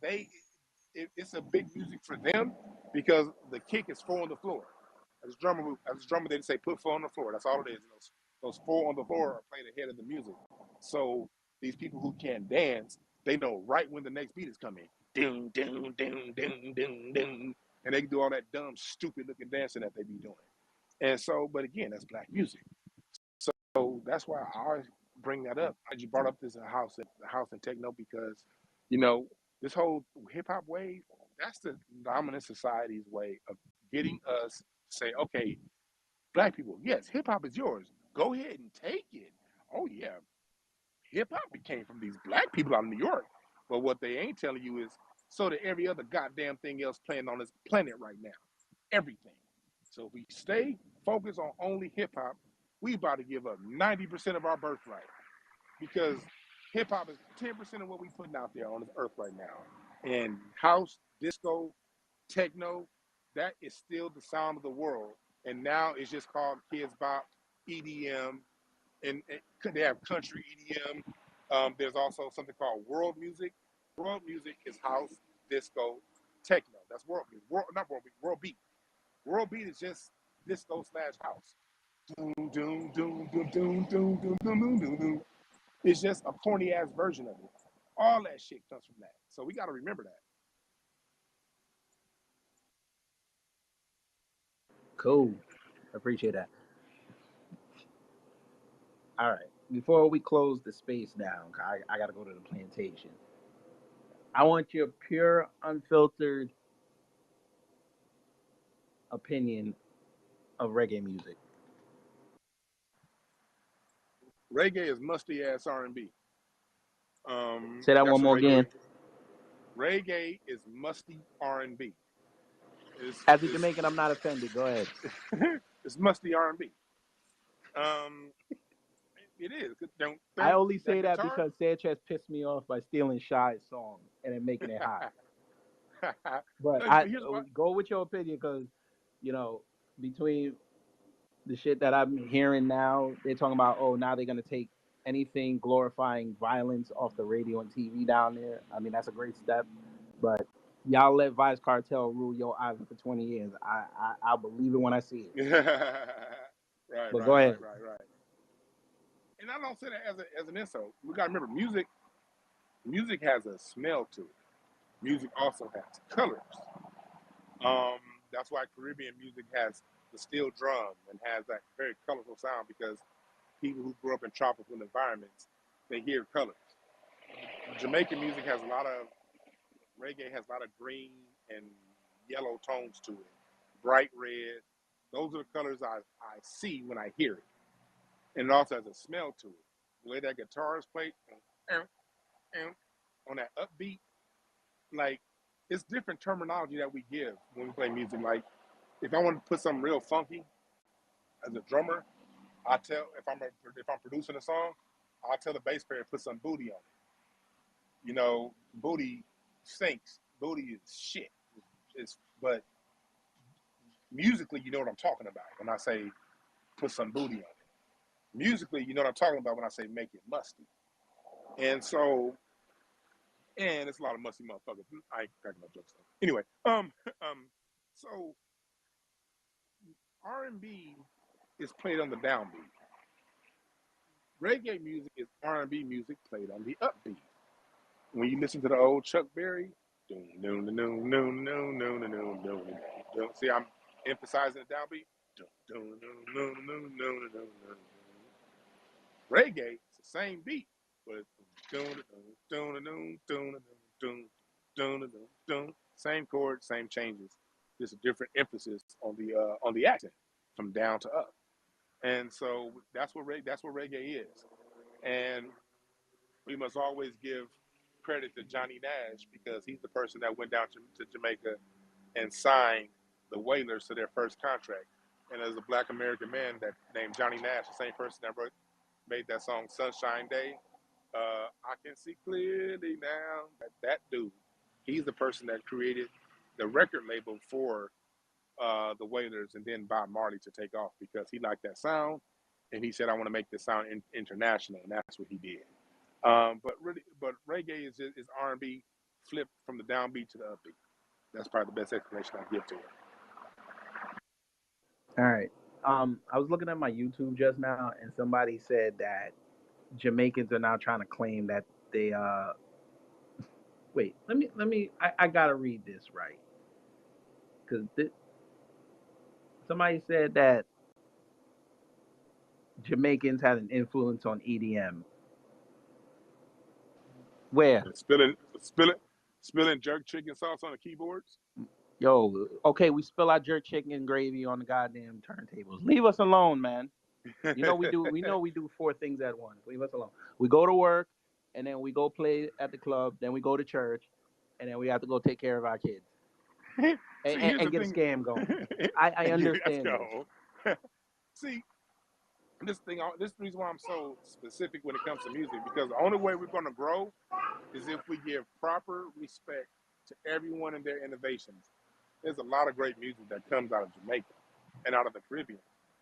it's a big music for them because the kick is four on the floor. As a drummer, they say put four on the floor. That's all it is. Those four on the floor are playing ahead of the music. So these people who can't dance, they know right when the next beat is coming. Ding, ding, ding, ding, ding, ding. And they can do all that dumb, stupid looking dancing that they be doing. And so, but again, that's black music. So that's why I always bring that up. I just brought up this house and techno because, you know, this whole hip hop wave, that's the dominant society's way of getting us to say, okay, black people, yes, hip hop is yours. Go ahead and take it. Oh yeah, hip hop came from these black people out of New York. But what they ain't telling you is so that every other goddamn thing else playing on this planet right now. Everything. So if we stay focused on only hip hop, we about to give up 90% of our birthright because hip hop is 10% of what we putting out there on this earth right now. And house, disco, techno, that is still the sound of the world. And now it's just called kids bop, EDM, and they have country EDM. There's also something called world music. World music is house, disco, techno. That's world music. Not world beat. World beat. World beat is just disco slash house. Doom, doom, doom, doom, doom, doom, doom, doom, doom, doom, doom. It's just a corny ass version of it. All that shit comes from that. So we got to remember that. Cool. I appreciate that. All right. Before we close the space down, I got to go to the plantation. I want your pure, unfiltered opinion of reggae music. Reggae is musty ass R&B. Say that That's one what more again. reggae is musty R&B. As a Jamaican, I'm not offended. Go ahead. It's musty R&B. Um, it is. Don't I only that say that guitar. because Sanchez pissed me off by stealing Shy's song and then making it hot. But No, I here's what. go with your opinion because, you know, between the shit that I'm hearing now, they're talking about, oh, now they're gonna take anything glorifying violence off the radio and TV down there. I mean, that's a great step, but y'all let Vice Cartel rule your island for 20 years. I'll believe it when I see it. Right, But go right, ahead. right, right, right. And I don't say that as an insult. We gotta remember, music has a smell to it. Music also has colors. Um, that's why Caribbean music has the steel drum and has that very colorful sound because people who grew up in tropical environments, they hear colors. Jamaican music has a lot of reggae has a lot of green and yellow tones to it, bright red. Those are the colors I see when I hear it, and it also has a smell to it. The way that guitar is played, on that upbeat, like it's different terminology that we give when we play music. Like if I want to put something real funky as a drummer, I tell if I'm producing a song, I'll tell the bass player to put some booty on it. You know, booty stinks. Booty is shit. But musically, you know what I'm talking about when I say put some booty on it. Musically, you know what I'm talking about when I say make it musty. And so, and it's a lot of musty motherfuckers. I ain't cracking no jokes though. Anyway, so R&B is played on the downbeat. Reggae music is R&B music played on the upbeat. When you listen to the old Chuck Berry, see, I'm emphasizing the downbeat. Reggae, it's the same beat, but same chord, same changes, just a different emphasis on the accent from down to up. And so that's what reggae is. And we must always give credit to Johnny Nash because he's the person that went down to Jamaica and signed the Wailers to their first contract. And as a black American man that named Johnny Nash, the same person that made that song Sunshine Day, I can see clearly now that dude, he's the person that created the record label for the Wailers and then Bob Marley to take off because he liked that sound and he said, I want to make this sound international, and that's what he did. But reggae is R&B flipped from the downbeat to the upbeat. That's probably the best explanation I give to it. All right. I was looking at my YouTube just now, and somebody said that Jamaicans are now trying to claim that they wait. I gotta read this right because somebody said that Jamaicans had an influence on EDM. Where? And spilling jerk chicken sauce on the keyboards. Yo, okay, we spill our jerk chicken gravy on the goddamn turntables. Leave us alone, man. You know we do. We know we do four things at once. Leave us alone. We go to work, and then we go play at the club. Then we go to church, and then we have to go take care of our kids See, here's and the get a thing. scam going. I Let's understand this. go. See, this is the reason why I'm so specific when it comes to music because the only way we're going to grow is if we give proper respect to everyone and their innovations. There's a lot of great music that comes out of Jamaica and out of the Caribbean.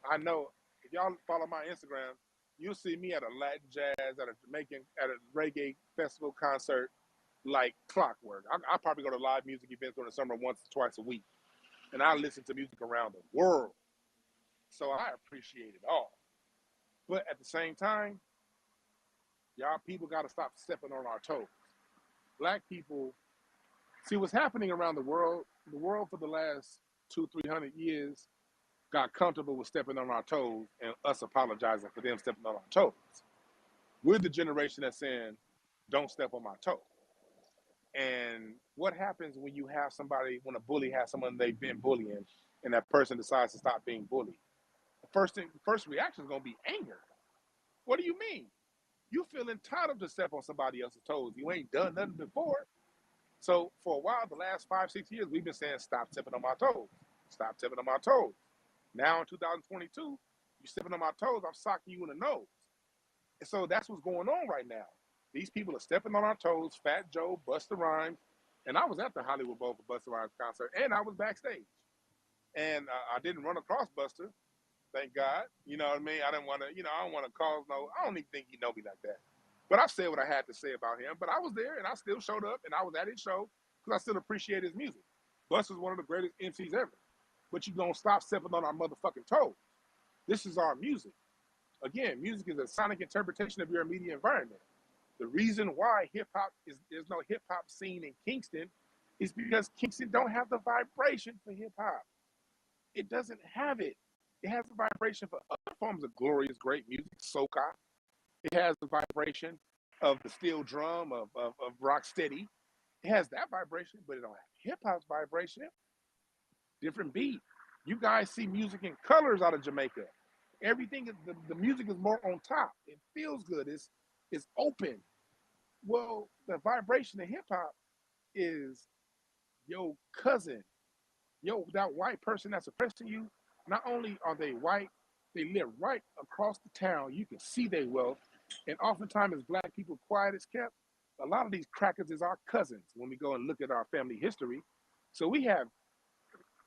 I know if y'all follow my Instagram, you'll see me at a Latin jazz, at a reggae festival concert, like clockwork. I probably go to live music events during the summer once or twice a week, and I listen to music around the world. So I appreciate it all. But at the same time, y'all people got to stop stepping on our toes. Black people, see what's happening around the world. The world for the last 200-300 years got comfortable with stepping on our toes and us apologizing for them stepping on our toes. We're the generation that's saying, don't step on my toe. And what happens when when a bully has someone they've been bullying and that person decides to stop being bullied? The first reaction is going to be anger. What do you mean? You feel entitled to step on somebody else's toes. You ain't done nothing before. So for a while, the last 5, 6 years, we've been saying, stop stepping on my toes. Stop stepping on my toes. Now in 2022, you stepping on my toes, I'm socking you in the nose. And so that's what's going on right now. These people are stepping on our toes, Fat Joe, Busta Rhymes. And I was at the Hollywood Bowl for Busta Rhymes concert, and I was backstage. And I didn't run across Busta, thank God. You know what I mean? I didn't want to, I don't want to cause I don't even think he know me like that. But I've said what I had to say about him. But I was there, and I still showed up, and I was at his show because I still appreciate his music. Busta's one of the greatest MCs ever. But you don't stop stepping on our motherfucking toes. This is our music. Again, music is a sonic interpretation of your immediate environment. The reason why there's no hip hop scene in Kingston is because Kingston don't have the vibration for hip hop. It doesn't have it. It has the vibration for other forms of glorious, great music, soca. It has the vibration of the steel drum, of rock steady. It has that vibration, but it don't have hip hop's vibration. Different beat. You guys see music in colors out of Jamaica. Everything, the music is more on top. It feels good. It's open. Well, the vibration of hip hop is your cousin, that white person that's oppressing you. Not only are they white, they live right across the town. You can see their wealth. And oftentimes, as black people quiet as kept, a lot of these crackers is our cousins when we go and look at our family history. So we have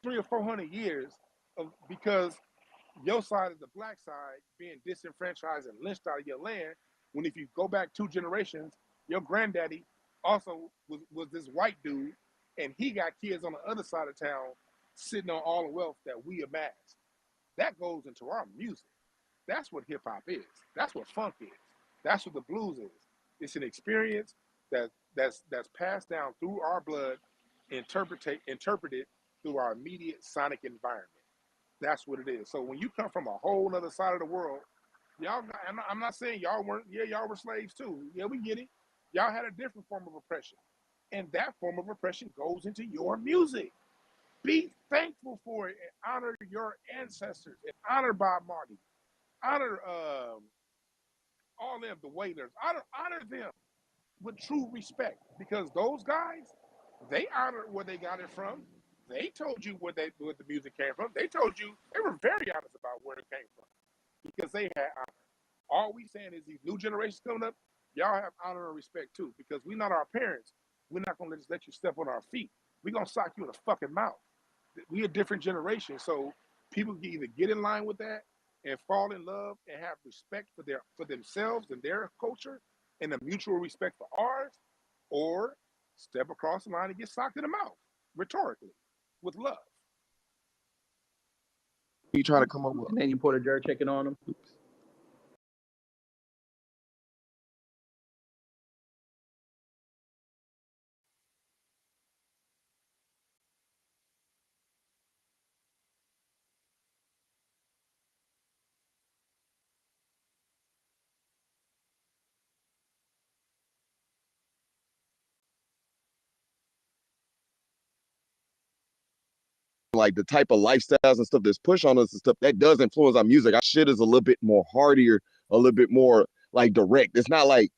300 or 400 years of because your side is the black side being disenfranchised and lynched out of your land. When if you go back 2 generations, your granddaddy also was this white dude, and he got kids on the other side of town sitting on all the wealth that we amassed. That goes into our music. That's what hip hop is. That's what funk is. That's what the blues is. It's an experience that's passed down through our blood, interpreted through our immediate sonic environment. That's what it is. So when you come from a whole other side of the world, y'all, I'm not saying y'all weren't, yeah, y'all were slaves too. Yeah, we get it. Y'all had a different form of oppression. And that form of oppression goes into your music. Be thankful for it and honor your ancestors and honor Bob Marley. Honor all them, the waiters. Honor them with true respect because those guys, they honored where they got it from. They told you where the music came from. They told you they were very honest about where it came from because they had honor. All we saying is these new generations coming up, y'all have honor and respect too because we not our parents. We're not gonna just let you step on our feet. We're gonna sock you in the fucking mouth. We a different generation, so people can either get in line with that and fall in love and have respect for themselves and their culture and a mutual respect for ours, or step across the line and get socked in the mouth rhetorically with love. You trying to come up with? And then you put a jerk chicken on them. Like the type of lifestyles and stuff that's pushed on us and stuff that does influence our music. Our shit is a little bit more hardier, a little bit more like direct. It's not like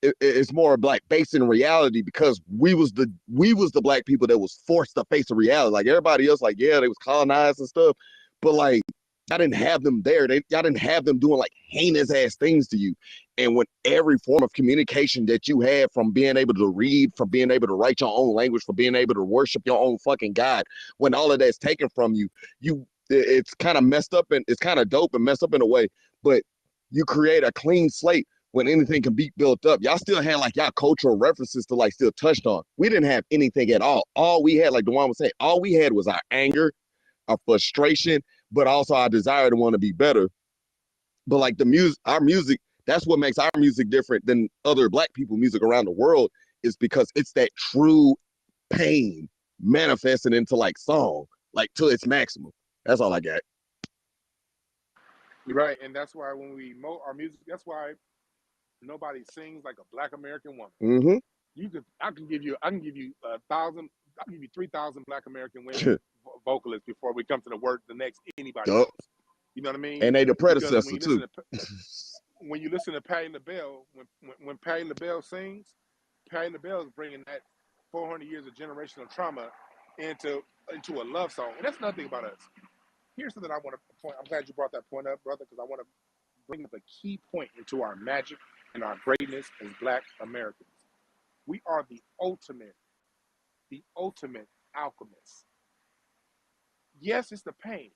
it's more like based in reality because we was the black people that was forced to face the reality. Like everybody else, like yeah, they was colonized and stuff, but like y'all didn't have them there. Y'all didn't have them doing like heinous ass things to you. And when every form of communication that you had, from being able to read, from being able to write your own language, from being able to worship your own fucking God, when all of that's taken from you, it's kind of messed up and it's kind of dope and messed up in a way. But you create a clean slate when anything can be built up. Y'all still had like y'all cultural references to like still touched on. We didn't have anything at all. All we had, like Dwann was saying, all we had was our anger, our frustration, but also our desire to want to be better. But like our music, that's what makes our music different than other black people music around the world, is because it's that true pain manifested into like song, like to its maximum. That's all I got. Right, and that's why when we mold our music, that's why nobody sings like a Black American woman. Mm-hmm. I can give you 1,000. I can give you 3,000 Black American women vocalists before we come to the next anybody Yup. else. You know what I mean? And they the Because when predecessor you too. listen to when you listen to Patti LaBelle, when Patti LaBelle sings, Patti LaBelle is bringing that 400 years of generational trauma into into a love song, and that's nothing about us. Here's something I want to point. I'm glad you brought that point up, brother, because I want to bring up a key point into our magic and our greatness as Black Americans. We are the ultimate alchemists. Yes, it's the pain,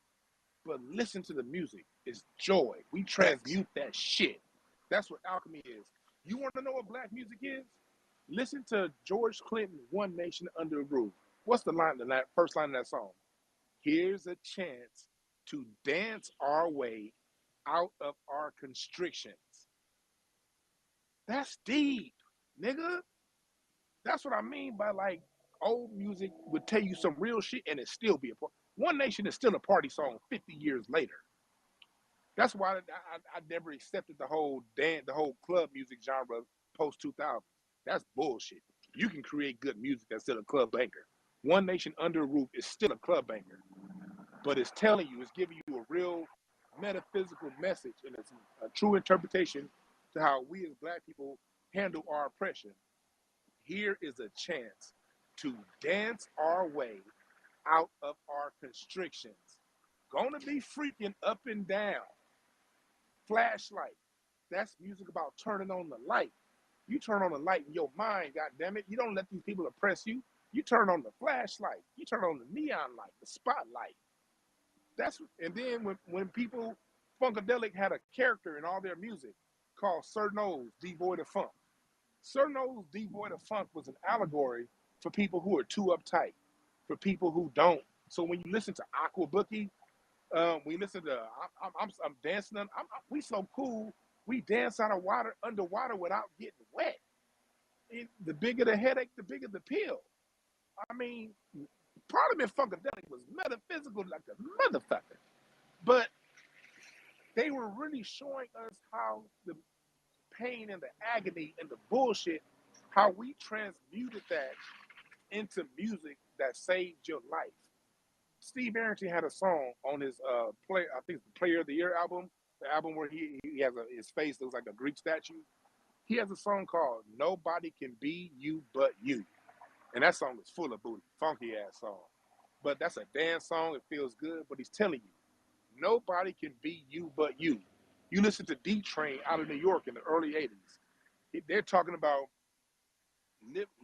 but listen to the music. It's joy. We transmute that shit. That's what alchemy is. You want to know what Black music is? Listen to George Clinton, One Nation Under a Roof. What's the line, the first line of that song? Here's a chance to dance our way out of our constrictions. That's deep, nigga. That's what I mean by like old music would tell you some real shit and it still be a part. One Nation is still a party song 50 years later. That's why I never accepted the whole club music genre post 2000. That's bullshit. You can create good music that's still a club banger. One Nation Under a Roof is still a club banger, but it's telling you, it's giving you a real metaphysical message and it's a true interpretation to how we as Black people handle our oppression. Here is a chance to dance our way out of our constrictions. Gonna be freaking up and down. Flashlight. That's music about turning on the light. You turn on the light in your mind, God damn it. You don't let these people oppress you. You turn on the flashlight. You turn on the neon light, the spotlight. And then when people Funkadelic had a character in all their music called Sir Nose, Devoid of Funk. Sir Nose, Devoid of Funk was an allegory for people who are too uptight, for people who don't. So when you listen to Aqua Bookie, we listen to I'm dancing. We so cool. We dance out of water underwater without getting wet. The bigger the headache, the bigger the pill. I mean, Parliament Funkadelic was metaphysical like a motherfucker, but they were really showing us how the pain and the agony and the bullshit, how we transmuted that into music that saved your life. Steve Arrington had a song on his I think it's the Player of the Year album, the album where he has his face looks like a Greek statue. He has a song called "Nobody Can Be You But You," and that song is full of booty, funky ass song. But that's a dance song. It feels good. But he's telling you, nobody can be you but you. You listen to D Train out of New York in the early '80s. They're talking about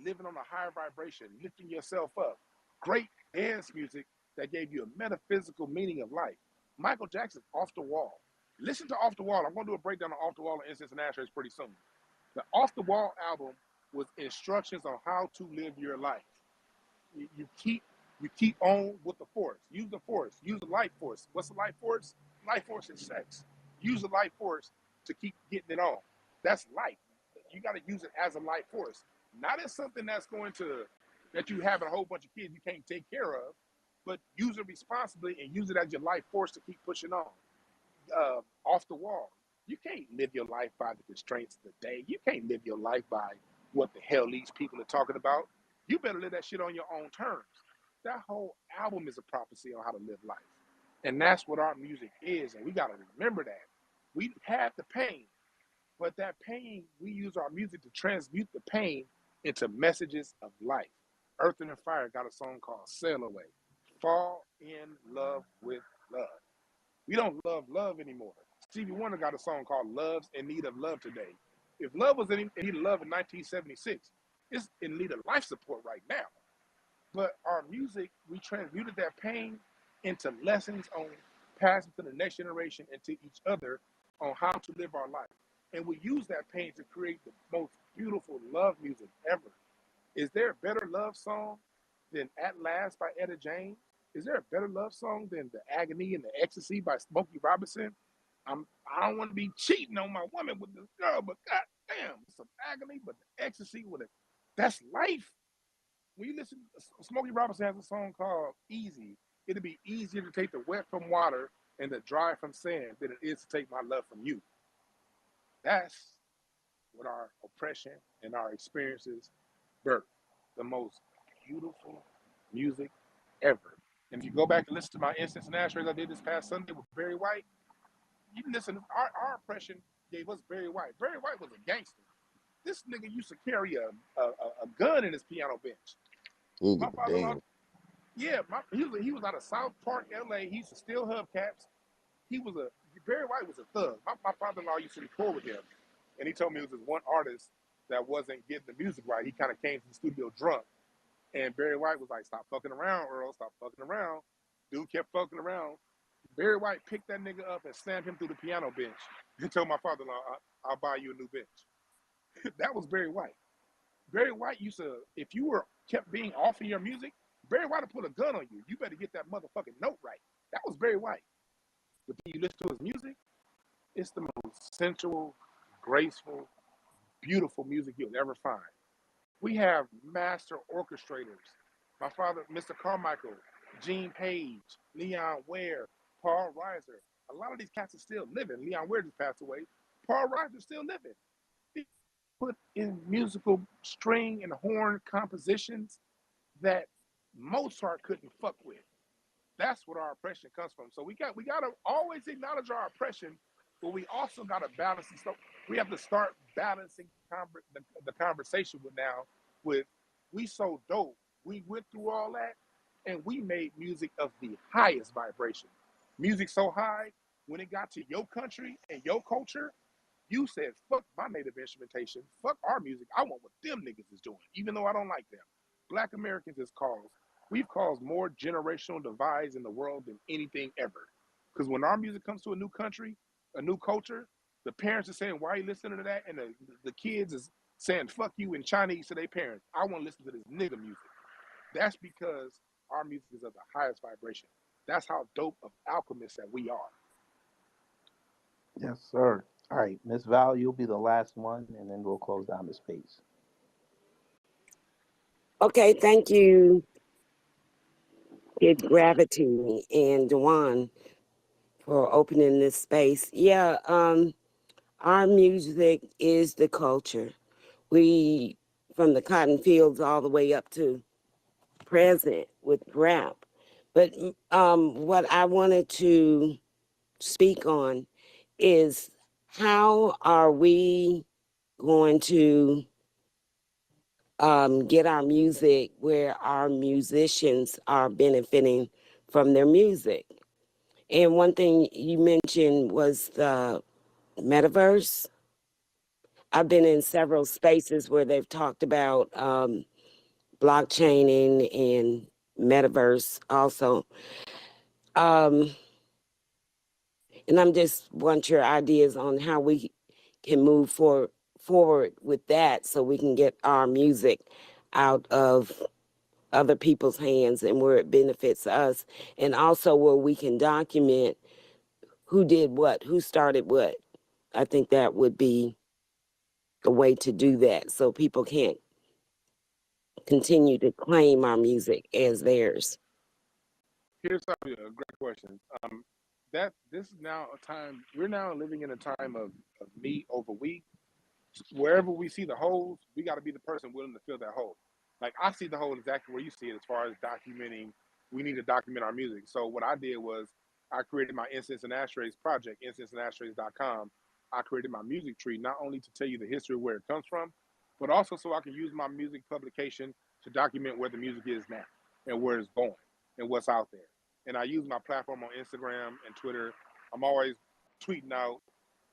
living on a higher vibration, lifting yourself up. Great dance music that gave you a metaphysical meaning of life. Michael Jackson's Off the Wall. Listen to Off the Wall. I'm going to do a breakdown of Off the Wall and Incense and Ashtrays pretty soon. The Off the Wall album was instructions on how to live your life. You keep on with the force. Use the force. Use the life force. What's the life force? Life force is sex. Use the life force to keep getting it on. That's life. You got to use it as a life force, not as something that you have a whole bunch of kids you can't take care of, but use it responsibly and use it as your life force to keep pushing on. Off the wall. You can't live your life by the constraints of the day. You can't live your life by what the hell these people are talking about. You better live that shit on your own terms. That whole album is a prophecy on how to live life. And that's what our music is. And we got to remember that. We have the pain, but that pain, we use our music to transmute the pain into messages of life. Earth and Fire got a song called Sail Away. Fall in love with love. We don't love anymore. Stevie Wonder got a song called Love's in Need of Love Today. If love was in need of love in 1976, it's in need of life support right now. But our music, we transmuted that pain into lessons on passing to the next generation and to each other on how to live our life. And we use that pain to create the most beautiful love music ever. Is there a better love song than At Last by Etta James? Is there a better love song than The Agony and the Ecstasy by Smokey Robinson? I don't want to be cheating on my woman with this girl, but god damn, some agony, but the ecstasy with it. That's life. When you listen, Smokey Robinson has a song called Easy. It'll be easier to take the wet from water and the dry from sand than it is to take my love from you. That's what our oppression and our experiences birth. The most beautiful music ever. And if you go back and listen to my Instance and Ashtrays I did this past Sunday with Barry White, you can listen. Our oppression gave us Barry White. Barry White was a gangster. This nigga used to carry a gun in his piano bench. He didn't My give a father-in-law, damn. yeah, he was out of South Park, LA. He used to steal hubcaps. He was a Barry White was a thug. My father-in-law used to record with him, and he told me it was this one artist that wasn't getting the music right. He kind of came to the studio drunk, and Barry White was like, "Stop fucking around, Earl. Stop fucking around." Dude kept fucking around. Barry White picked that nigga up and slammed him through the piano bench and told my father-in-law, "I'll buy you a new bench." That was Barry White. Barry White used to, if you were kept being off of your music, Barry White would put a gun on you. You better get that motherfucking note right. That was Barry White. But then you listen to his music, it's the most sensual, graceful, beautiful music you'll ever find. We have master orchestrators. My father, Mr. Carmichael, Gene Page, Leon Ware, Paul Reiser. A lot of these cats are still living. Leon Ware just passed away. Paul Reiser's still living. He put in musical string and horn compositions that Mozart couldn't fuck with. That's what our oppression comes from. So we gotta always acknowledge our oppression, but we also gotta balance the stuff. We have to start balancing the conversation with now with we so dope. We went through all that and we made music of the highest vibration. Music so high when it got to your country and your culture, you said, fuck my native instrumentation, fuck our music. I want what them niggas is doing, even though I don't like them. Black Americans has caused, we've caused more generational divides in the world than anything ever. Because when our music comes to a new country, a new culture, the parents are saying, why are you listening to that? And the kids is saying, fuck you in Chinese to their parents. I want to listen to this nigga music. That's because our music is of the highest vibration. That's how dope of alchemists that we are. Yes, sir. All right, Miss Val, you'll be the last one, and then we'll close down the space. Okay, thank you, Kid Gravity and Dwann, for opening this space. Yeah, our music is the culture. We, from the cotton fields all the way up to present with rap. But what I wanted to speak on is how are we going to get our music where our musicians are benefiting from their music. And one thing you mentioned was the metaverse. I've been in several spaces where they've talked about blockchaining and metaverse also. Um, and I'm just want your ideas on how we can move forward with that so we can get our music out of other people's hands and where it benefits us, and also where we can document who did what, who started what. I think that would be a way to do that so people can't continue to claim our music as theirs. Here's a great question. That this is now a time we're now living in a time of me over we. Wherever we see the holes, we got to be the person willing to fill that hole. Like I see the hole exactly where you see it as far as documenting. We need to document our music. So what I did was I created my Incense and Ashtrays project, incenseandashtrays.com. I created my music tree not only to tell you the history of where it comes from, but also so I can use my music publication to document where the music is now and where it's going and what's out there. And I use my platform on Instagram and Twitter. I'm always tweeting out,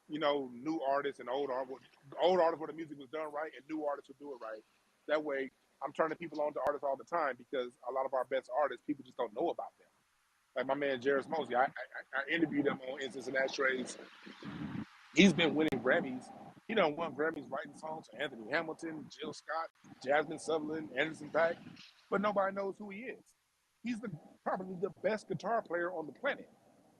new artists and old artists where the music was done right and new artists who do it right. That way, I'm turning people on to artists all the time because a lot of our best artists, people just don't know about them. Like my man Jairus Mosley, I interviewed him on Instance and Ashtrays. He's been winning Grammys. He done won Grammys writing songs for Anthony Hamilton, Jill Scott, Jasmine Sutherland, Anderson .Paak, but nobody knows who he is. He's probably the best guitar player on the planet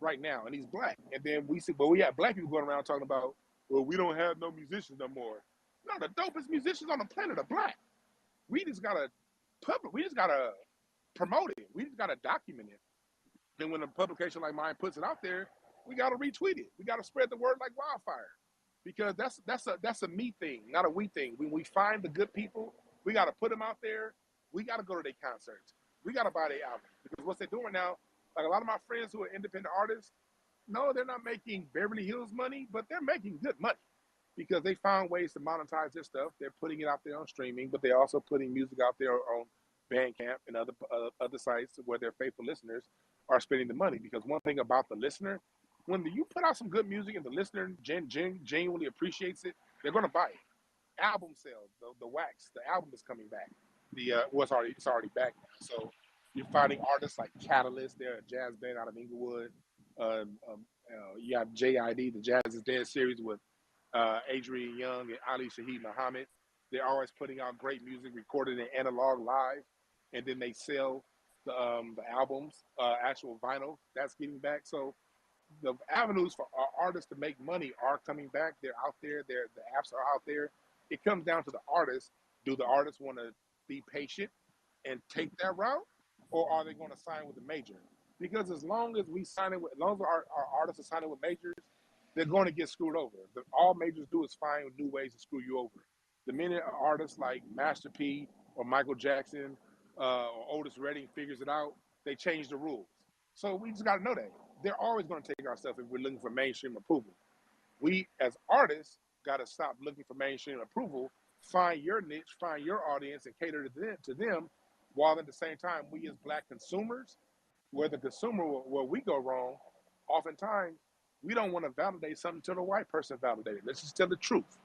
right now, and he's black. And then we have black people going around talking about, well, we don't have no musicians no more. No, the dopest musicians on the planet are black. We just gotta we just gotta promote it. We just gotta document it. Then when a publication like mine puts it out there, we got to retweet it. We got to spread the word like wildfire, because that's a me thing, not a we thing. When we find the good people, we got to put them out there. We got to go to their concerts. We got to buy their albums because what they're doing now, like a lot of my friends who are independent artists, No, they're not making Beverly Hills money, but they're making good money because they found ways to monetize their stuff. They're putting it out there on streaming, but they're also putting music out there on Bandcamp and other sites where their faithful listeners are spending the money. Because one thing about the listener, when you put out some good music and the listener genuinely appreciates it, they're going to buy it. Album sales, the wax, the album is coming back. It's already back now. So you're finding artists like Catalyst. They're a jazz band out of Inglewood. You have JID, the Jazz is Dead series with Adrian Young and Ali Shaheed Muhammad. They're always putting out great music recorded in analog live, and then they sell the albums, actual vinyl. That's getting back. So the avenues for our artists to make money are coming back. They're out there. The apps are out there. It comes down to the artists. Do the artists want to be patient and take that route, or are they going to sign with a major? Because as long as as long as our artists are signing with majors, they're going to get screwed over. All majors do is find new ways to screw you over. The minute an artist like Master P or Michael Jackson or Otis Redding figures it out, they change the rules. So we just got to know that they're always going to take our stuff if we're looking for mainstream approval. We as artists got to stop looking for mainstream approval, find your niche, find your audience, and cater to them. While at the same time, we as black consumers, where the consumer, where we go wrong, oftentimes we don't want to validate something until the white person validated. Let's just tell the truth.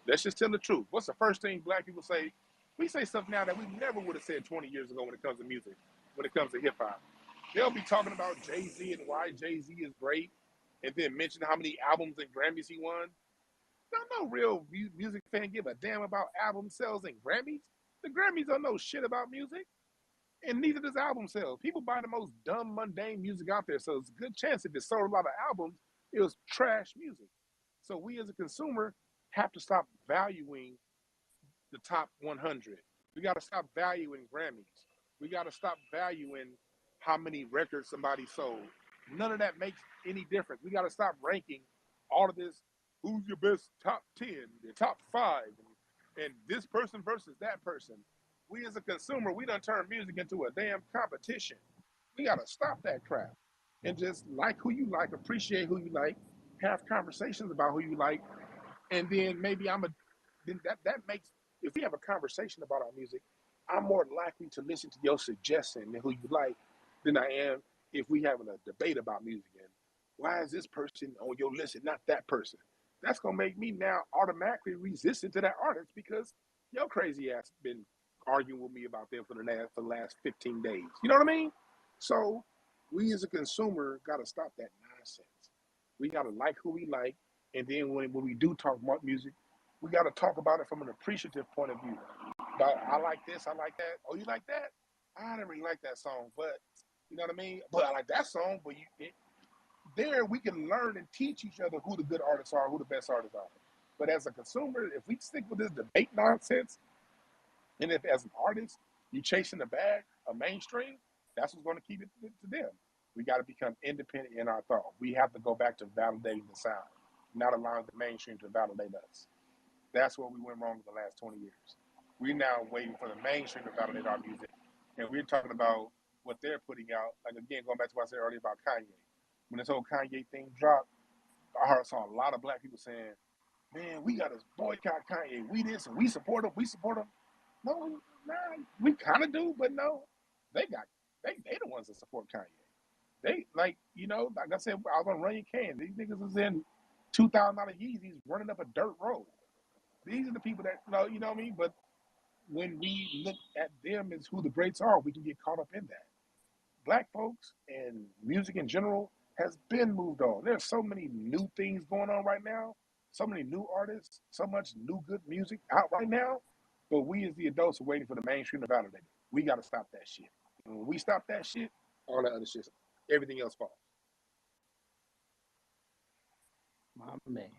Let's just tell the truth. What's the first thing black people say? We say stuff now that we never would have said 20 years ago when it comes to music, when it comes to hip hop. They'll be talking about Jay-Z and why Jay-Z is great, and then mention how many albums and Grammys he won. No real music fan give a damn about album sales and Grammys. The Grammys don't know shit about music, and neither does album sales. People buy the most dumb, mundane music out there, so it's a good chance if it sold a lot of albums, it was trash music. So we as a consumer have to stop valuing the top 100. We got to stop valuing Grammys. We got to stop valuing how many records somebody sold. None of that makes any difference. We got to stop ranking all of this. Who's your best top 10, the top 5, and this person versus that person. We as a consumer, we done turn music into a damn competition. We got to stop that crap and just like who you like, appreciate who you like, have conversations about who you like, and then maybe then that makes, if we have a conversation about our music, I'm more likely to listen to your suggestion and who you like than I am if we having a debate about music and why is this person on your list and not that person. That's gonna make me now automatically resistant to that artist because your crazy ass been arguing with me about them for the last 15 days. You know what I mean? So we as a consumer gotta stop that nonsense. We gotta like who we like, and then when we do talk about music, we got to talk about it from an appreciative point of view. About I like this, I like that. Oh, you like that? I didn't really like that song, but you know what I mean. But I like that song. But there we can learn and teach each other who the good artists are, who the best artists are. But as a consumer, if we stick with this debate nonsense, and if as an artist you chasing the bag of mainstream, that's what's going to keep it to them. We got to become independent in our thought. We have to go back to validating the sound, not allowing the mainstream to validate us. That's where we went wrong in the last 20 years. We're now waiting for the mainstream to validate our music. And we're talking about what they're putting out. Like, again, going back to what I said earlier about Kanye. When this whole Kanye thing dropped, saw a lot of black people saying, man, we got to boycott Kanye. We this and we support him. We support him. No, nah, we kind of do, but no. They the ones that support Kanye. They, like, like I said, I was on Runyon Canyon. These niggas was in $2,000 Yeezys running up a dirt road. These are the people that you know what I mean? But when we look at them as who the greats are, we can get caught up in that. Black folks and music in general has been moved on. There's so many new things going on right now, so many new artists, so much new good music out right now. But we as the adults are waiting for the mainstream to validate it. We got to stop that shit. And when we stop that shit, all that other shit, everything else falls. My man.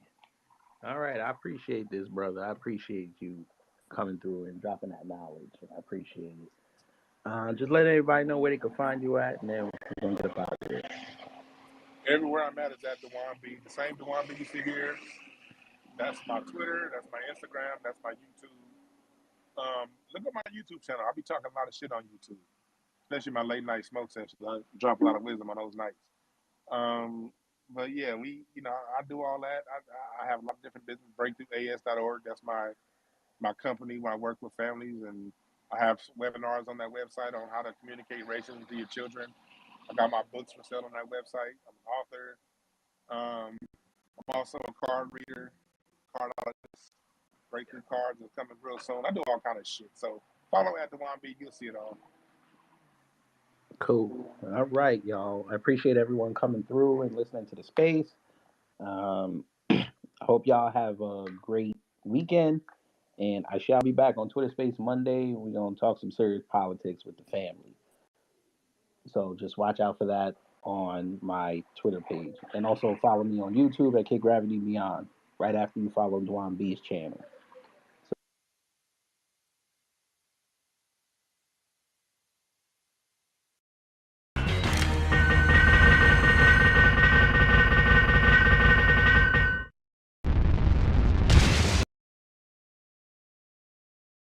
All right, I appreciate this, brother. I appreciate you coming through and dropping that knowledge. I appreciate it. Just let everybody know where they can find you at, and then we're gonna get up out of here. Everywhere I'm at is at Dwann B. The same Dwann B you see here. That's my Twitter. That's my Instagram. That's my YouTube. Look at my YouTube channel. I'll be talking a lot of shit on YouTube, especially my late night smoke sessions. I drop a lot of wisdom on those nights. But yeah, I do all that. I have a lot of different business. BreakthroughAS.org. That's my company where I work with families, and I have webinars on that website on how to communicate racism to your children. I got my books for sale on that website. I'm an author. I'm also a card reader, cardologist. Breakthrough cards is coming real soon. I do all kind of shit. So follow at Dwann B. You'll see it all. Cool. All right, y'all. I appreciate everyone coming through and listening to the space. I hope y'all have a great weekend. And I shall be back on Twitter Space Monday. We're going to talk some serious politics with the family. So just watch out for that on my Twitter page. And also follow me on YouTube at Kick Gravity Beyond right after you follow Dwann B's channel.